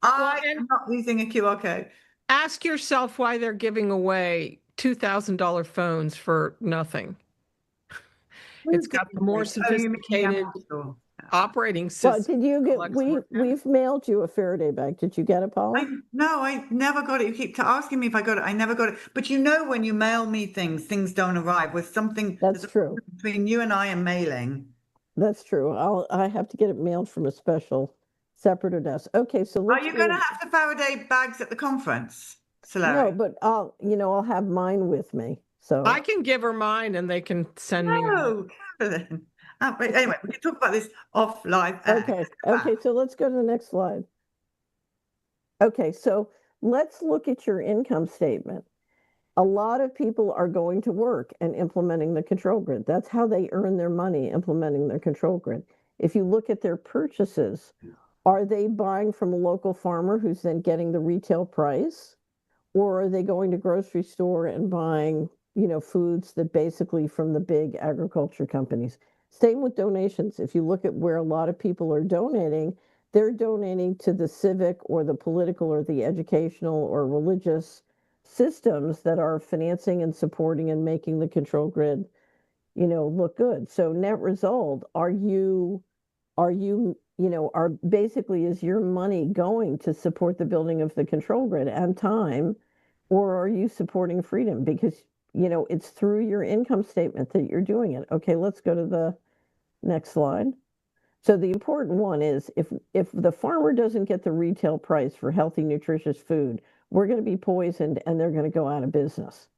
I'm not using a QR code. Ask yourself why they're giving away $2,000 phones for nothing. It's got the more sophisticated operating system. Well, did you get? We've mailed you a Faraday bag. Did you get it, Paula? No, I never got it. You keep asking me if I got it. I never got it. But when you mail me things don't arrive. With something that's true between you and I and mailing. That's true. I have to get it mailed from a special separate address. Okay, so are you going to have the Faraday bags at the conference? No, but I'll have mine with me. So I can give her mine and they can send me. No, Carolyn. Anyway, we can talk about this off live. Okay, so let's go to the next slide. Okay, so let's look at your income statement. A lot of people are going to work and implementing the control grid. That's how they earn their money, implementing their control grid. If you look at their purchases, are they buying from a local farmer who's then getting the retail price? Or are they going to grocery store and buying, foods that basically from the big agriculture companies? Same with donations. If you look at where a lot of people are donating, they're donating to the civic or the political or the educational or religious systems that are financing and supporting and making the control grid, look good. So net result, basically is your money going to support the building of the control grid and time, or are you supporting freedom? Because, it's through your income statement that you're doing it. Okay, let's go to the next slide. So the important one is if the farmer doesn't get the retail price for healthy, nutritious food, we're going to be poisoned and they're going to go out of business.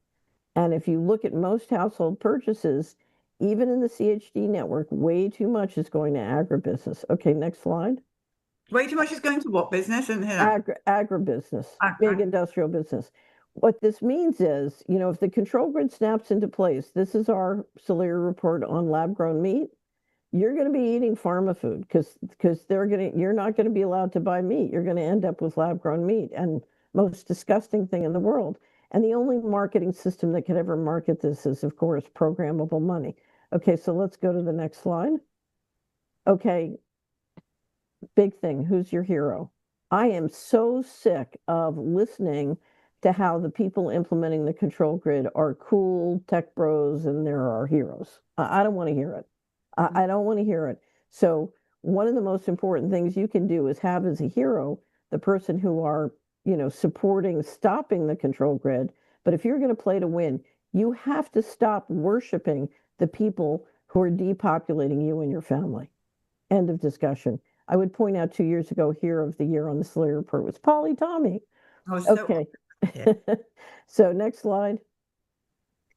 And if you look at most household purchases, even in the CHD network, way too much is going to agribusiness. Okay, next slide. Way too much is going to what business? Agribusiness, big industrial business. What this means is, if the control grid snaps into place, this is our Soleria report on lab-grown meat, you're going to be eating pharma food because you're not going to be allowed to buy meat. You're going to end up with lab-grown meat, and most disgusting thing in the world. And the only marketing system that could ever market this is, of course, programmable money. Okay, so let's go to the next slide. Okay, big thing. Who's your hero? I am so sick of listening to how the people implementing the control grid are cool tech bros and they're our heroes. I don't want to hear it. I don't want to hear it. So one of the most important things you can do is have as a hero the person who are, supporting stopping the control grid. But if you're going to play to win, you have to stop worshiping the people who are depopulating you and your family. End of discussion. I would point out 2 years ago, Hero of the Year on the Slurry Report was Polly Tommy. Okay. So next slide.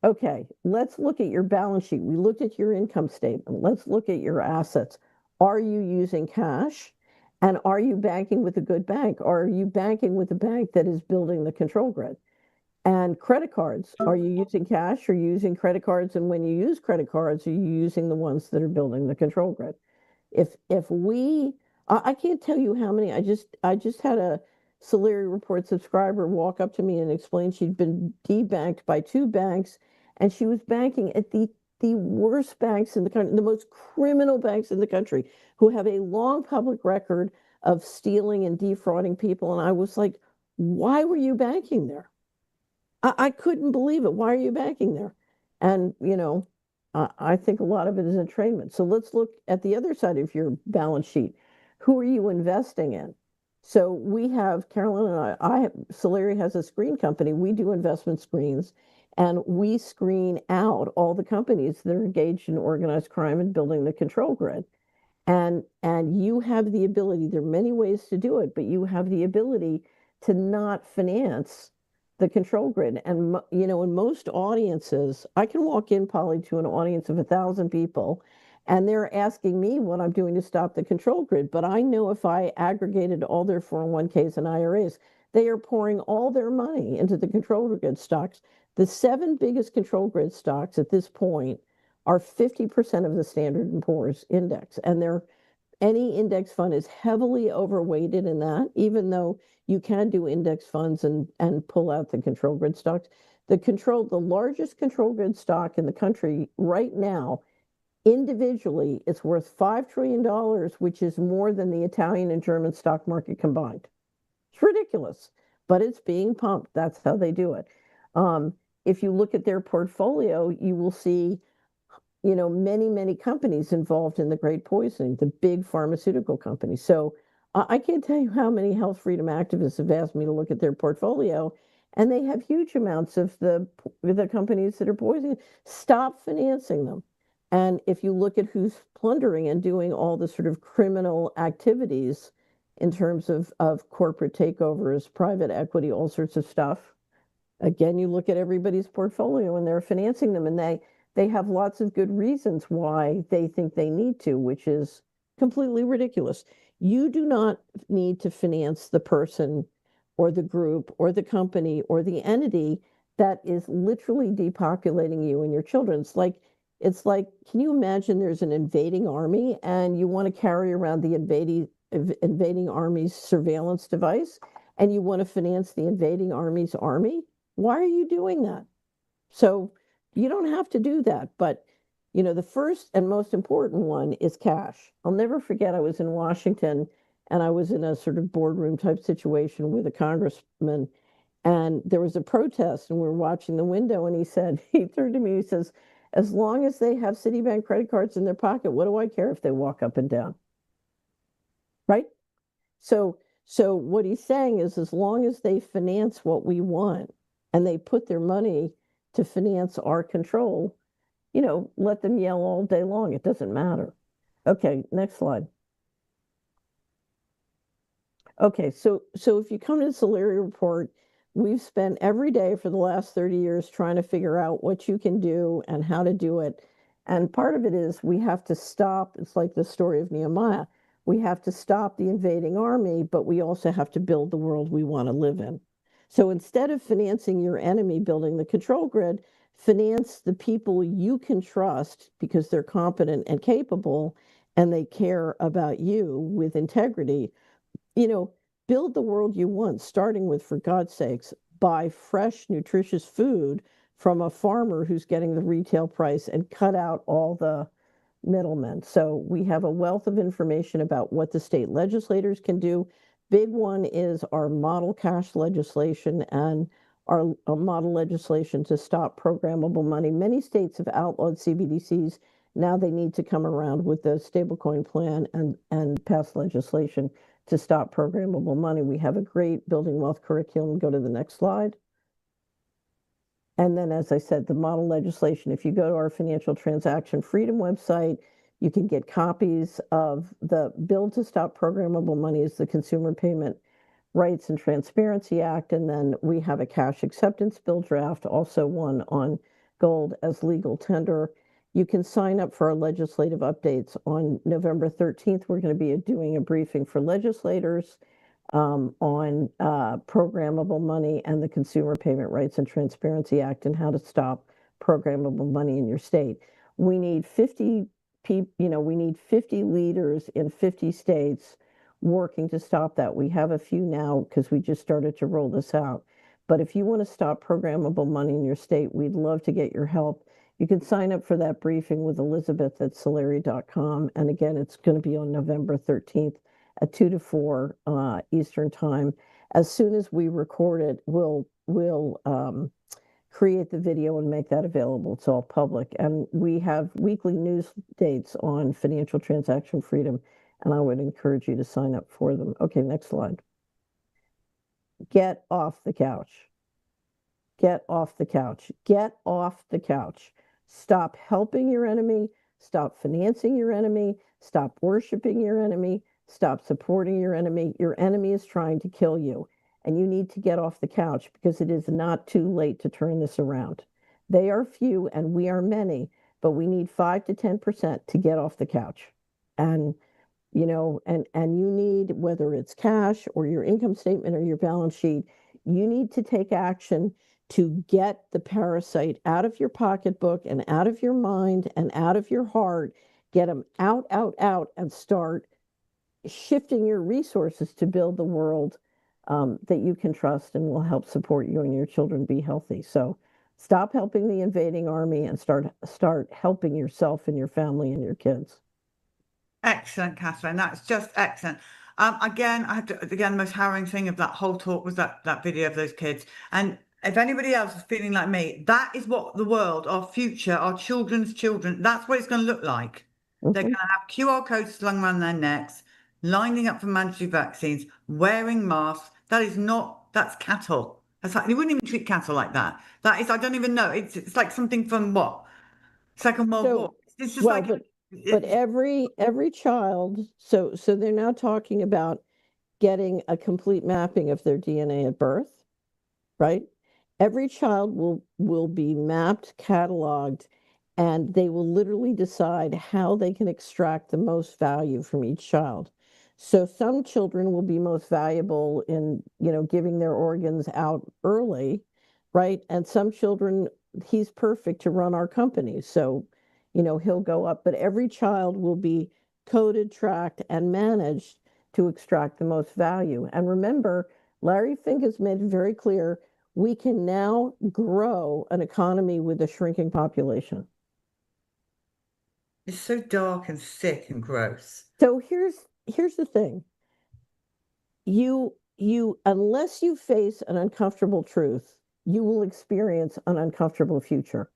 Okay, let's look at your balance sheet. We looked at your income statement. Let's look at your assets. Are you using cash? And are you banking with a good bank? Or are you banking with a bank that is building the control grid? And credit cards, are you using cash or using credit cards? And when you use credit cards, are you using the ones that are building the control grid? I can't tell you how many, I just had a Solari Report subscriber walk up to me and explain she'd been debanked by 2 banks, and she was banking at the worst banks in the country, the most criminal banks in the country, who have a long public record of stealing and defrauding people. And I was like, why were you banking there? I couldn't believe it. Why are you banking there? And, I think a lot of it is entrainment. So let's look at the other side of your balance sheet. Who are you investing in? So we have, Carolyn and Solari has a screen company. We do investment screens, and we screen out all the companies that are engaged in organized crime and building the control grid. And you have the ability, there are many ways to do it, but you have the ability to not finance the control grid. And, in most audiences, I can walk in, Polly, to an audience of 1,000 people, and they're asking me what I'm doing to stop the control grid. But I know if I aggregated all their 401ks and IRAs, they are pouring all their money into the control grid stocks. The 7 biggest control grid stocks at this point are 50% of the Standard & Poor's index. And any index fund is heavily overweighted in that, even though you can do index funds and pull out the control grid stocks. The largest control grid stock in the country right now, individually, it's worth $5 trillion, which is more than the Italian and German stock market combined. It's ridiculous, but it's being pumped. That's how they do it. If you look at their portfolio, you will see many, many companies involved in the great poisoning, the big pharmaceutical companies. So I can't tell you how many health freedom activists have asked me to look at their portfolio, and they have huge amounts of the companies that are poisoning. Stop financing them. And if you look at who's plundering and doing all the sort of criminal activities in terms of corporate takeovers, private equity, all sorts of stuff, again, you look at everybody's portfolio and they're financing them, and they have lots of good reasons why they think they need to, which is completely ridiculous. You do not need to finance the person or the group or the company or the entity that is literally depopulating you and your children. It's like, can you imagine there's an invading army and you want to carry around the invading army's surveillance device, and you want to finance the invading army's army? Why are you doing that? So you don't have to do that. But, the first and most important one is cash. I'll never forget, I was in Washington and I was in a sort of boardroom type situation with a congressman, and there was a protest and we were watching the window, and he turned to me, he says, as long as they have Citibank credit cards in their pocket, what do I care if they walk up and down? Right? So what he's saying is, as long as they finance what we want and they put their money to finance our control, let them yell all day long. It doesn't matter. Okay, next slide. Okay, so if you come to the Solari Report, we've spent every day for the last 30 years trying to figure out what you can do and how to do it. And part of it is we have to stop. It's like the story of Nehemiah. We have to stop the invading army, but we also have to build the world we want to live in. So instead of financing your enemy building the control grid, finance the people you can trust because they're competent and capable and they care about you with integrity. Build the world you want, starting with, for God's sakes, buy fresh, nutritious food from a farmer who's getting the retail price, and cut out all the middlemen. So we have a wealth of information about what the state legislators can do. Big one is our model cash legislation and our model legislation to stop programmable money. Many states have outlawed CBDCs. Now they need to come around with the stablecoin plan and pass legislation to stop programmable money. We have a great building wealth curriculum. Go to the next slide. And then, as I said, the model legislation, if you go to our Financial Transaction Freedom website, you can get copies of the bill to stop programmable money is the Consumer Payment Rights and Transparency Act. And then we have a cash acceptance bill draft, also one on gold as legal tender. You can sign up for our legislative updates. On November 13th, we're going to be doing a briefing for legislators on programmable money and the Consumer Payment Rights and Transparency Act and how to stop programmable money in your state. We need 50 people, we need 50 leaders in 50 states working to stop that. We have a few now because we just started to roll this out. But if you want to stop programmable money in your state, we'd love to get your help. You can sign up for that briefing with Elizabeth at Solari.com. And again, it's going to be on November 13th at 2 to 4 Eastern time. As soon as we record it, we'll create the video and make that available. It's all public. And we have weekly news dates on financial transaction freedom, and I would encourage you to sign up for them. Okay, next slide. Get off the couch. Get off the couch. Get off the couch. Stop helping your enemy. Stop financing your enemy. Stop worshiping your enemy. Stop supporting your enemy. Your enemy is trying to kill you, and you need to get off the couch because it is not too late to turn this around. They are few and we are many, but we need 5 to 10% to get off the couch. And and you need, whether it's cash or your income statement or your balance sheet, you need to take action to get the parasite out of your pocketbook and out of your mind and out of your heart. Get them out, and start shifting your resources to build the world that you can trust and will help support you and your children be healthy. So stop helping the invading army and start helping yourself and your family and your kids. Excellent, Catherine. That's just excellent. Again, the most harrowing thing of that whole talk was that video of those kids. And if anybody else is feeling like me, that is what the world, our future, our children's children, that's what it's going to look like. Mm-hmm. They're going to have QR codes slung around their necks, lining up for mandatory vaccines, wearing masks. That's cattle. That's like, you wouldn't even treat cattle like that. That is, I don't even know. It's like something from what? Second World War. It's just but every child, so they're now talking about getting a complete mapping of their DNA at birth, right? Every child will be mapped, cataloged, and they will literally decide how they can extract the most value from each child. So some children will be most valuable in, giving their organs out early, right? And some children, he's perfect to run our company. So he'll go up, but every child will be coded, tracked, and managed to extract the most value. And remember, Larry Fink has made it very clear, we can now grow an economy with a shrinking population. It's so dark and sick and gross. So here's the thing. You unless you face an uncomfortable truth, you will experience an uncomfortable future.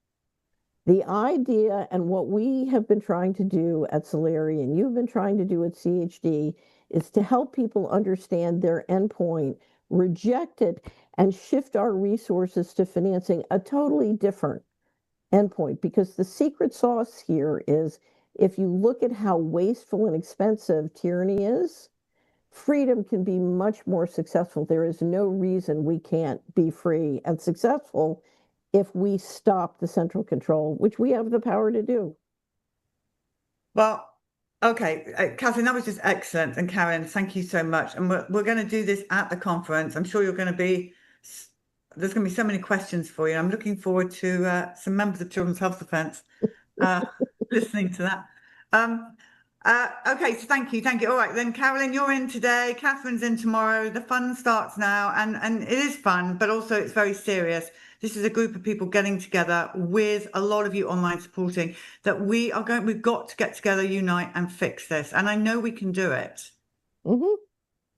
The idea and what we have been trying to do at Solari and you've been trying to do at CHD is to help people understand their endpoint, reject it, and shift our resources to financing a totally different endpoint. Because the secret sauce here is, if you look at how wasteful and expensive tyranny is, freedom can be much more successful. There is no reason we can't be free and successful if we stop the central control, which we have the power to do. Well, okay, Catherine, that was just excellent. And Karen, thank you so much. And we're going to do this at the conference. I'm sure there's going to be so many questions for you. I'm looking forward to some members of Children's Health Defence listening to that. Okay, so thank you. All right, then, Carolyn, you're in today. Catherine's in tomorrow. The fun starts now, and it is fun, but also it's very serious. This is a group of people getting together with a lot of you online supporting that we've got to get together, unite, and fix this. And I know we can do it. Mm-hmm.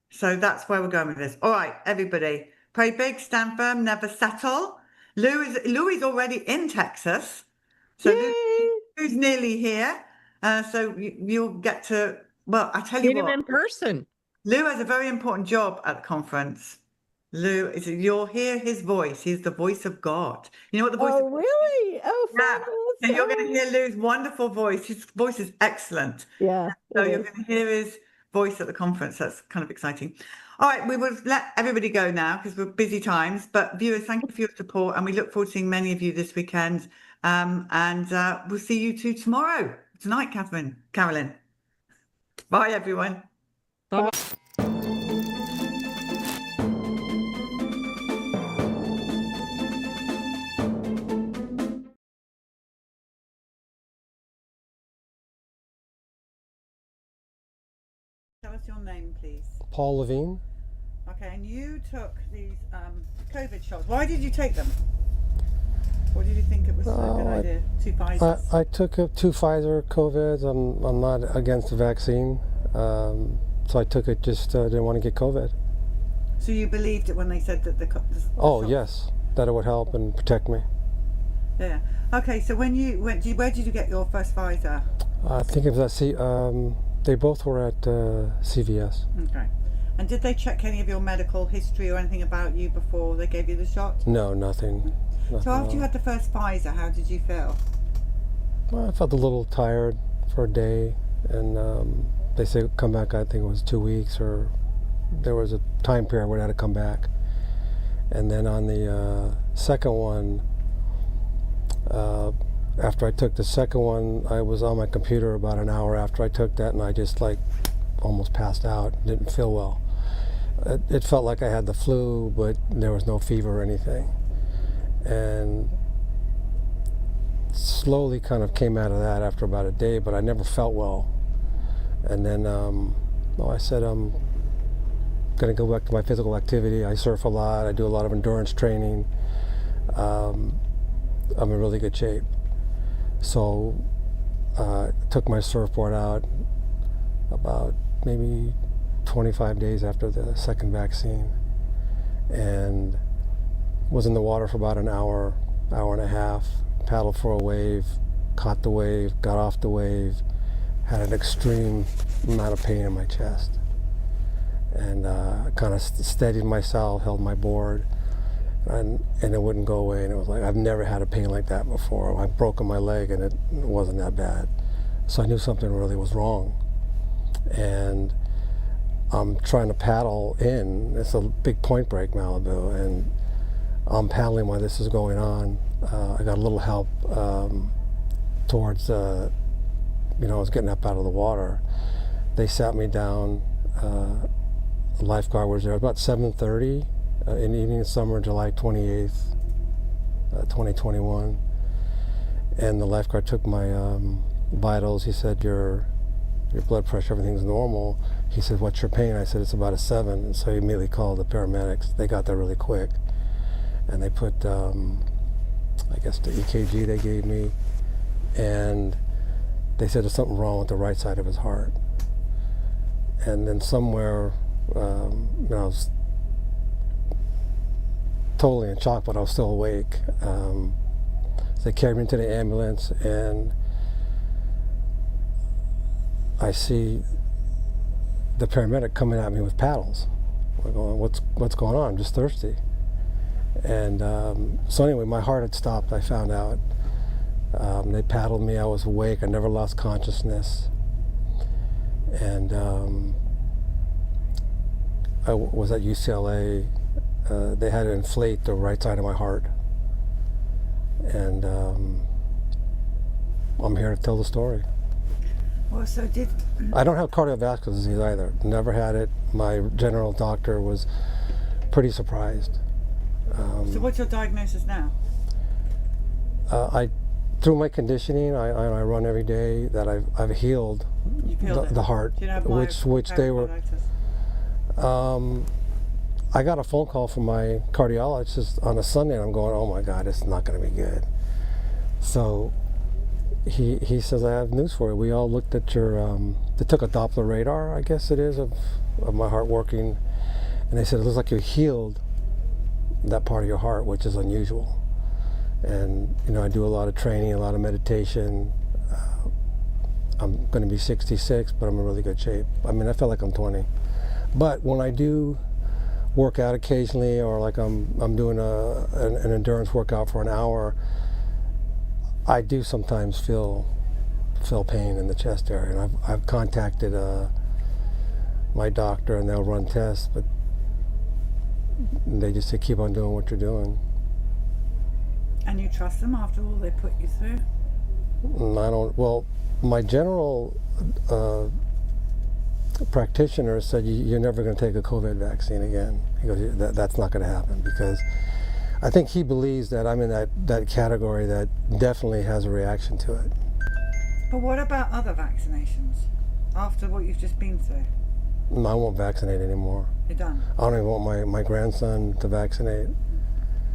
So that's where we're going with this. All right, everybody, pray big, stand firm, never settle. Lou is already in Texas. So Lou's nearly here, so you'll get to. Well, I tell you Meet him what, in person. Lou has a very important job at the conference. Lou, you'll hear his voice. He's the voice of God. You know what the voice Oh, of God really? Oh, Yeah. fabulous. So you're going to Oh. hear Lou's wonderful voice. His voice is excellent. Yeah. So it you're is. going to hear his voice at the conference. That's kind of exciting. All right, we will let everybody go now because we're busy times. But viewers, thank you for your support, and we look forward to seeing many of you this weekend. And we'll see you two tonight, Carolyn. Bye, everyone. Bye-bye. Tell us your name, please. Paul Levine. Okay, and you took these COVID shots. Why did you take them? What did you think it was a good idea? 2 Pfizers? I took 2 Pfizer COVIDs. I'm not against the vaccine, so I took it. Just didn't want to get COVID. So you believed it when they said that the Oh shots? yes, that it would help and protect me. Yeah. Okay. So when you went, where did you get your first Pfizer? I think it was at they both were at CVS. Okay. And did they check any of your medical history or anything about you before they gave you the shot? No, nothing. So after you had the first Pfizer, how did you feel? Well, I felt a little tired for a day, and they said come back. I think it was 2 weeks, or there was a time period where I had to come back. And then on the second one, after I took the second one, I was on my computer about an hour after I took that, and I just like almost passed out. Didn't feel well. It felt like I had the flu, but there was no fever or anything. And slowly kind of came out of that after about a day, but I never felt well. And then I said I'm going to go back to my physical activity. I surf a lot. I do a lot of endurance training. I'm in really good shape. So I took my surfboard out about maybe 25 days after the second vaccine, and was in the water for about an hour and a half, paddled for a wave, caught the wave, got off the wave, had an extreme amount of pain in my chest. And I kind of steadied myself, held my board, and it wouldn't go away. And it was like, I've never had a pain like that before. I'd broken my leg and it wasn't that bad. So I knew something really was wrong. And I'm trying to paddle in. It's a big point break, Malibu, and I'm paddling while this is going on. I got a little help towards, I was getting up out of the water. They sat me down. The lifeguard was there about 7:30 in the evening of summer, July 28th, 2021. And the lifeguard took my vitals. He said, your blood pressure, everything's normal. He said, what's your pain? I said, it's about a 7. And so he immediately called the paramedics. They got there really quick. And they put, I guess, the EKG they gave me. And they said there's something wrong with the right side of his heart. And then somewhere, I was totally in shock, but I was still awake. They carried me into the ambulance, and I see the paramedic coming at me with paddles. I'm going, what's going on? I'm just thirsty. And so anyway, my heart had stopped, I found out. They paddled me, I was awake, I never lost consciousness. And I was at UCLA. They had to inflate the right side of my heart. And I'm here to tell the story. Well, so I don't have cardiovascular disease either. Never had it. My general doctor was pretty surprised. So what's your diagnosis now? Through my conditioning, I run every day, that I've healed the heart, Do you have which they were. I got a phone call from my cardiologist on a Sunday, and I'm going, oh my God, it's not going to be good. So he says, I have news for you. We all looked at your, they took a Doppler radar, I guess it is, of my heart working, and they said, it looks like you healed that part of your heart, which is unusual. And I do a lot of training, a lot of meditation. I'm going to be 66, but I'm in really good shape. I mean, I feel like I'm 20. But when I do work out occasionally, or like I'm doing an endurance workout for an hour, I do sometimes feel pain in the chest area. And I've contacted my doctor, and they'll run tests, but they just say keep on doing what you're doing. And you trust them after all they put you through? I don't. Well, my general practitioner said you're never going to take a COVID vaccine again. He goes, that's not going to happen, because I think he believes that I'm in that category that definitely has a reaction to it. But what about other vaccinations after what you've just been through? I won't vaccinate anymore. You're done? I don't even want my grandson to vaccinate.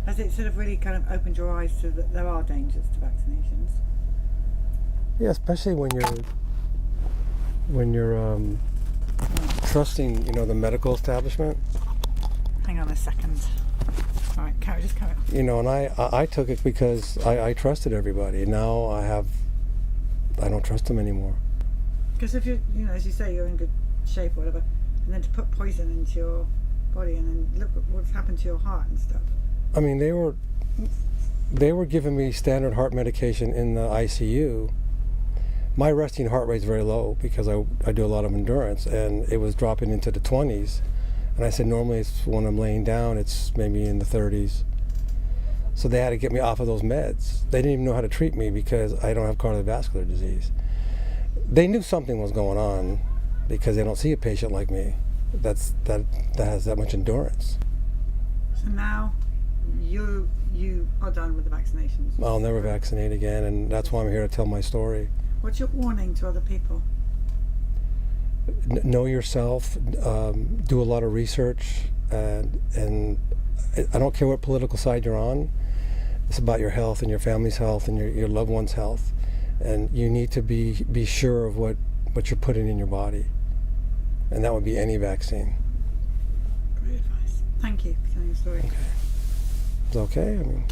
Has it sort of really kind of opened your eyes to that there are dangers to vaccinations? Yeah, especially when you're trusting, the medical establishment. Hang on a second. All right, just carry on. And I took it because I trusted everybody. Now I don't trust them anymore. Because if you, as you say, you're in good shape or whatever, and then to put poison into your body, and then look at what's happened to your heart and stuff. I mean, they were giving me standard heart medication in the ICU. My resting heart rate's very low because I do a lot of endurance, and it was dropping into the 20s. And I said, normally it's when I'm laying down, it's maybe in the 30s. So they had to get me off of those meds. They didn't even know how to treat me because I don't have cardiovascular disease. They knew something was going on because they don't see a patient like me that has that much endurance. So now you are done with the vaccinations? I'll never vaccinate again, and that's why I'm here to tell my story. What's your warning to other people? Know yourself, do a lot of research, and I don't care what political side you're on. It's about your health and your family's health and your loved one's health, and you need to be sure of what you're putting in your body, and that would be any vaccine. Great advice. Thank you for telling your story. Okay. It's okay. I mean.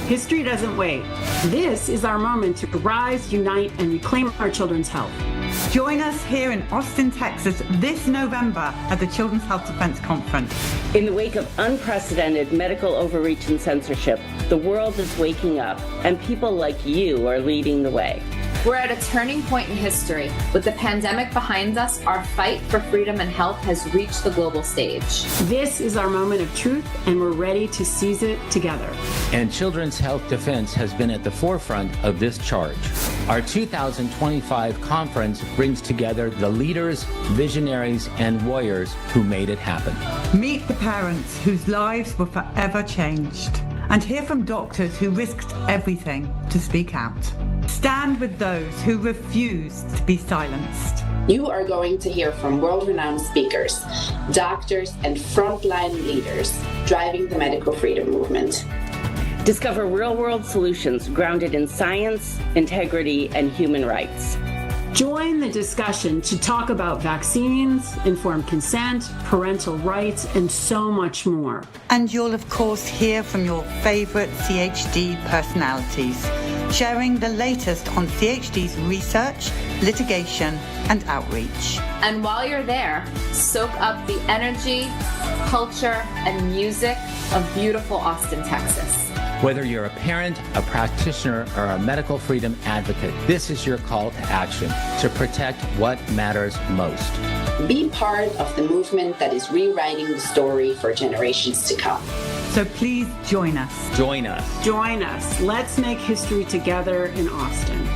History doesn't wait. This is our moment to rise, unite, and reclaim our children's health. Join us here in Austin, Texas this November at the Children's Health Defense Conference. In the wake of unprecedented medical overreach and censorship, the world is waking up, and people like you are leading the way. We're at a turning point in history. With the pandemic behind us, our fight for freedom and health has reached the global stage. This is our moment of truth, and we're ready to seize it together. And Children's Health Defense has been at the forefront of this charge. Our 2025 conference brings together the leaders, visionaries, and warriors who made it happen. Meet the parents whose lives were forever changed, and hear from doctors who risked everything to speak out. Stand with those who refused to be silenced. You are going to hear from world-renowned speakers, doctors, and frontline leaders driving the medical freedom movement. Discover real-world solutions grounded in science, integrity, and human rights. Join the discussion to talk about vaccines, informed consent, parental rights, and so much more. And you'll, of course, hear from your favorite CHD personalities, sharing the latest on CHD's research, litigation, and outreach. And while you're there, soak up the energy, culture, and music of beautiful Austin, Texas. Whether you're a parent, a practitioner, or a medical freedom advocate, this is your call to action to protect what matters most. Be part of the movement that is rewriting the story for generations to come. So please join us. Join us. Join us. Let's make history together in Austin.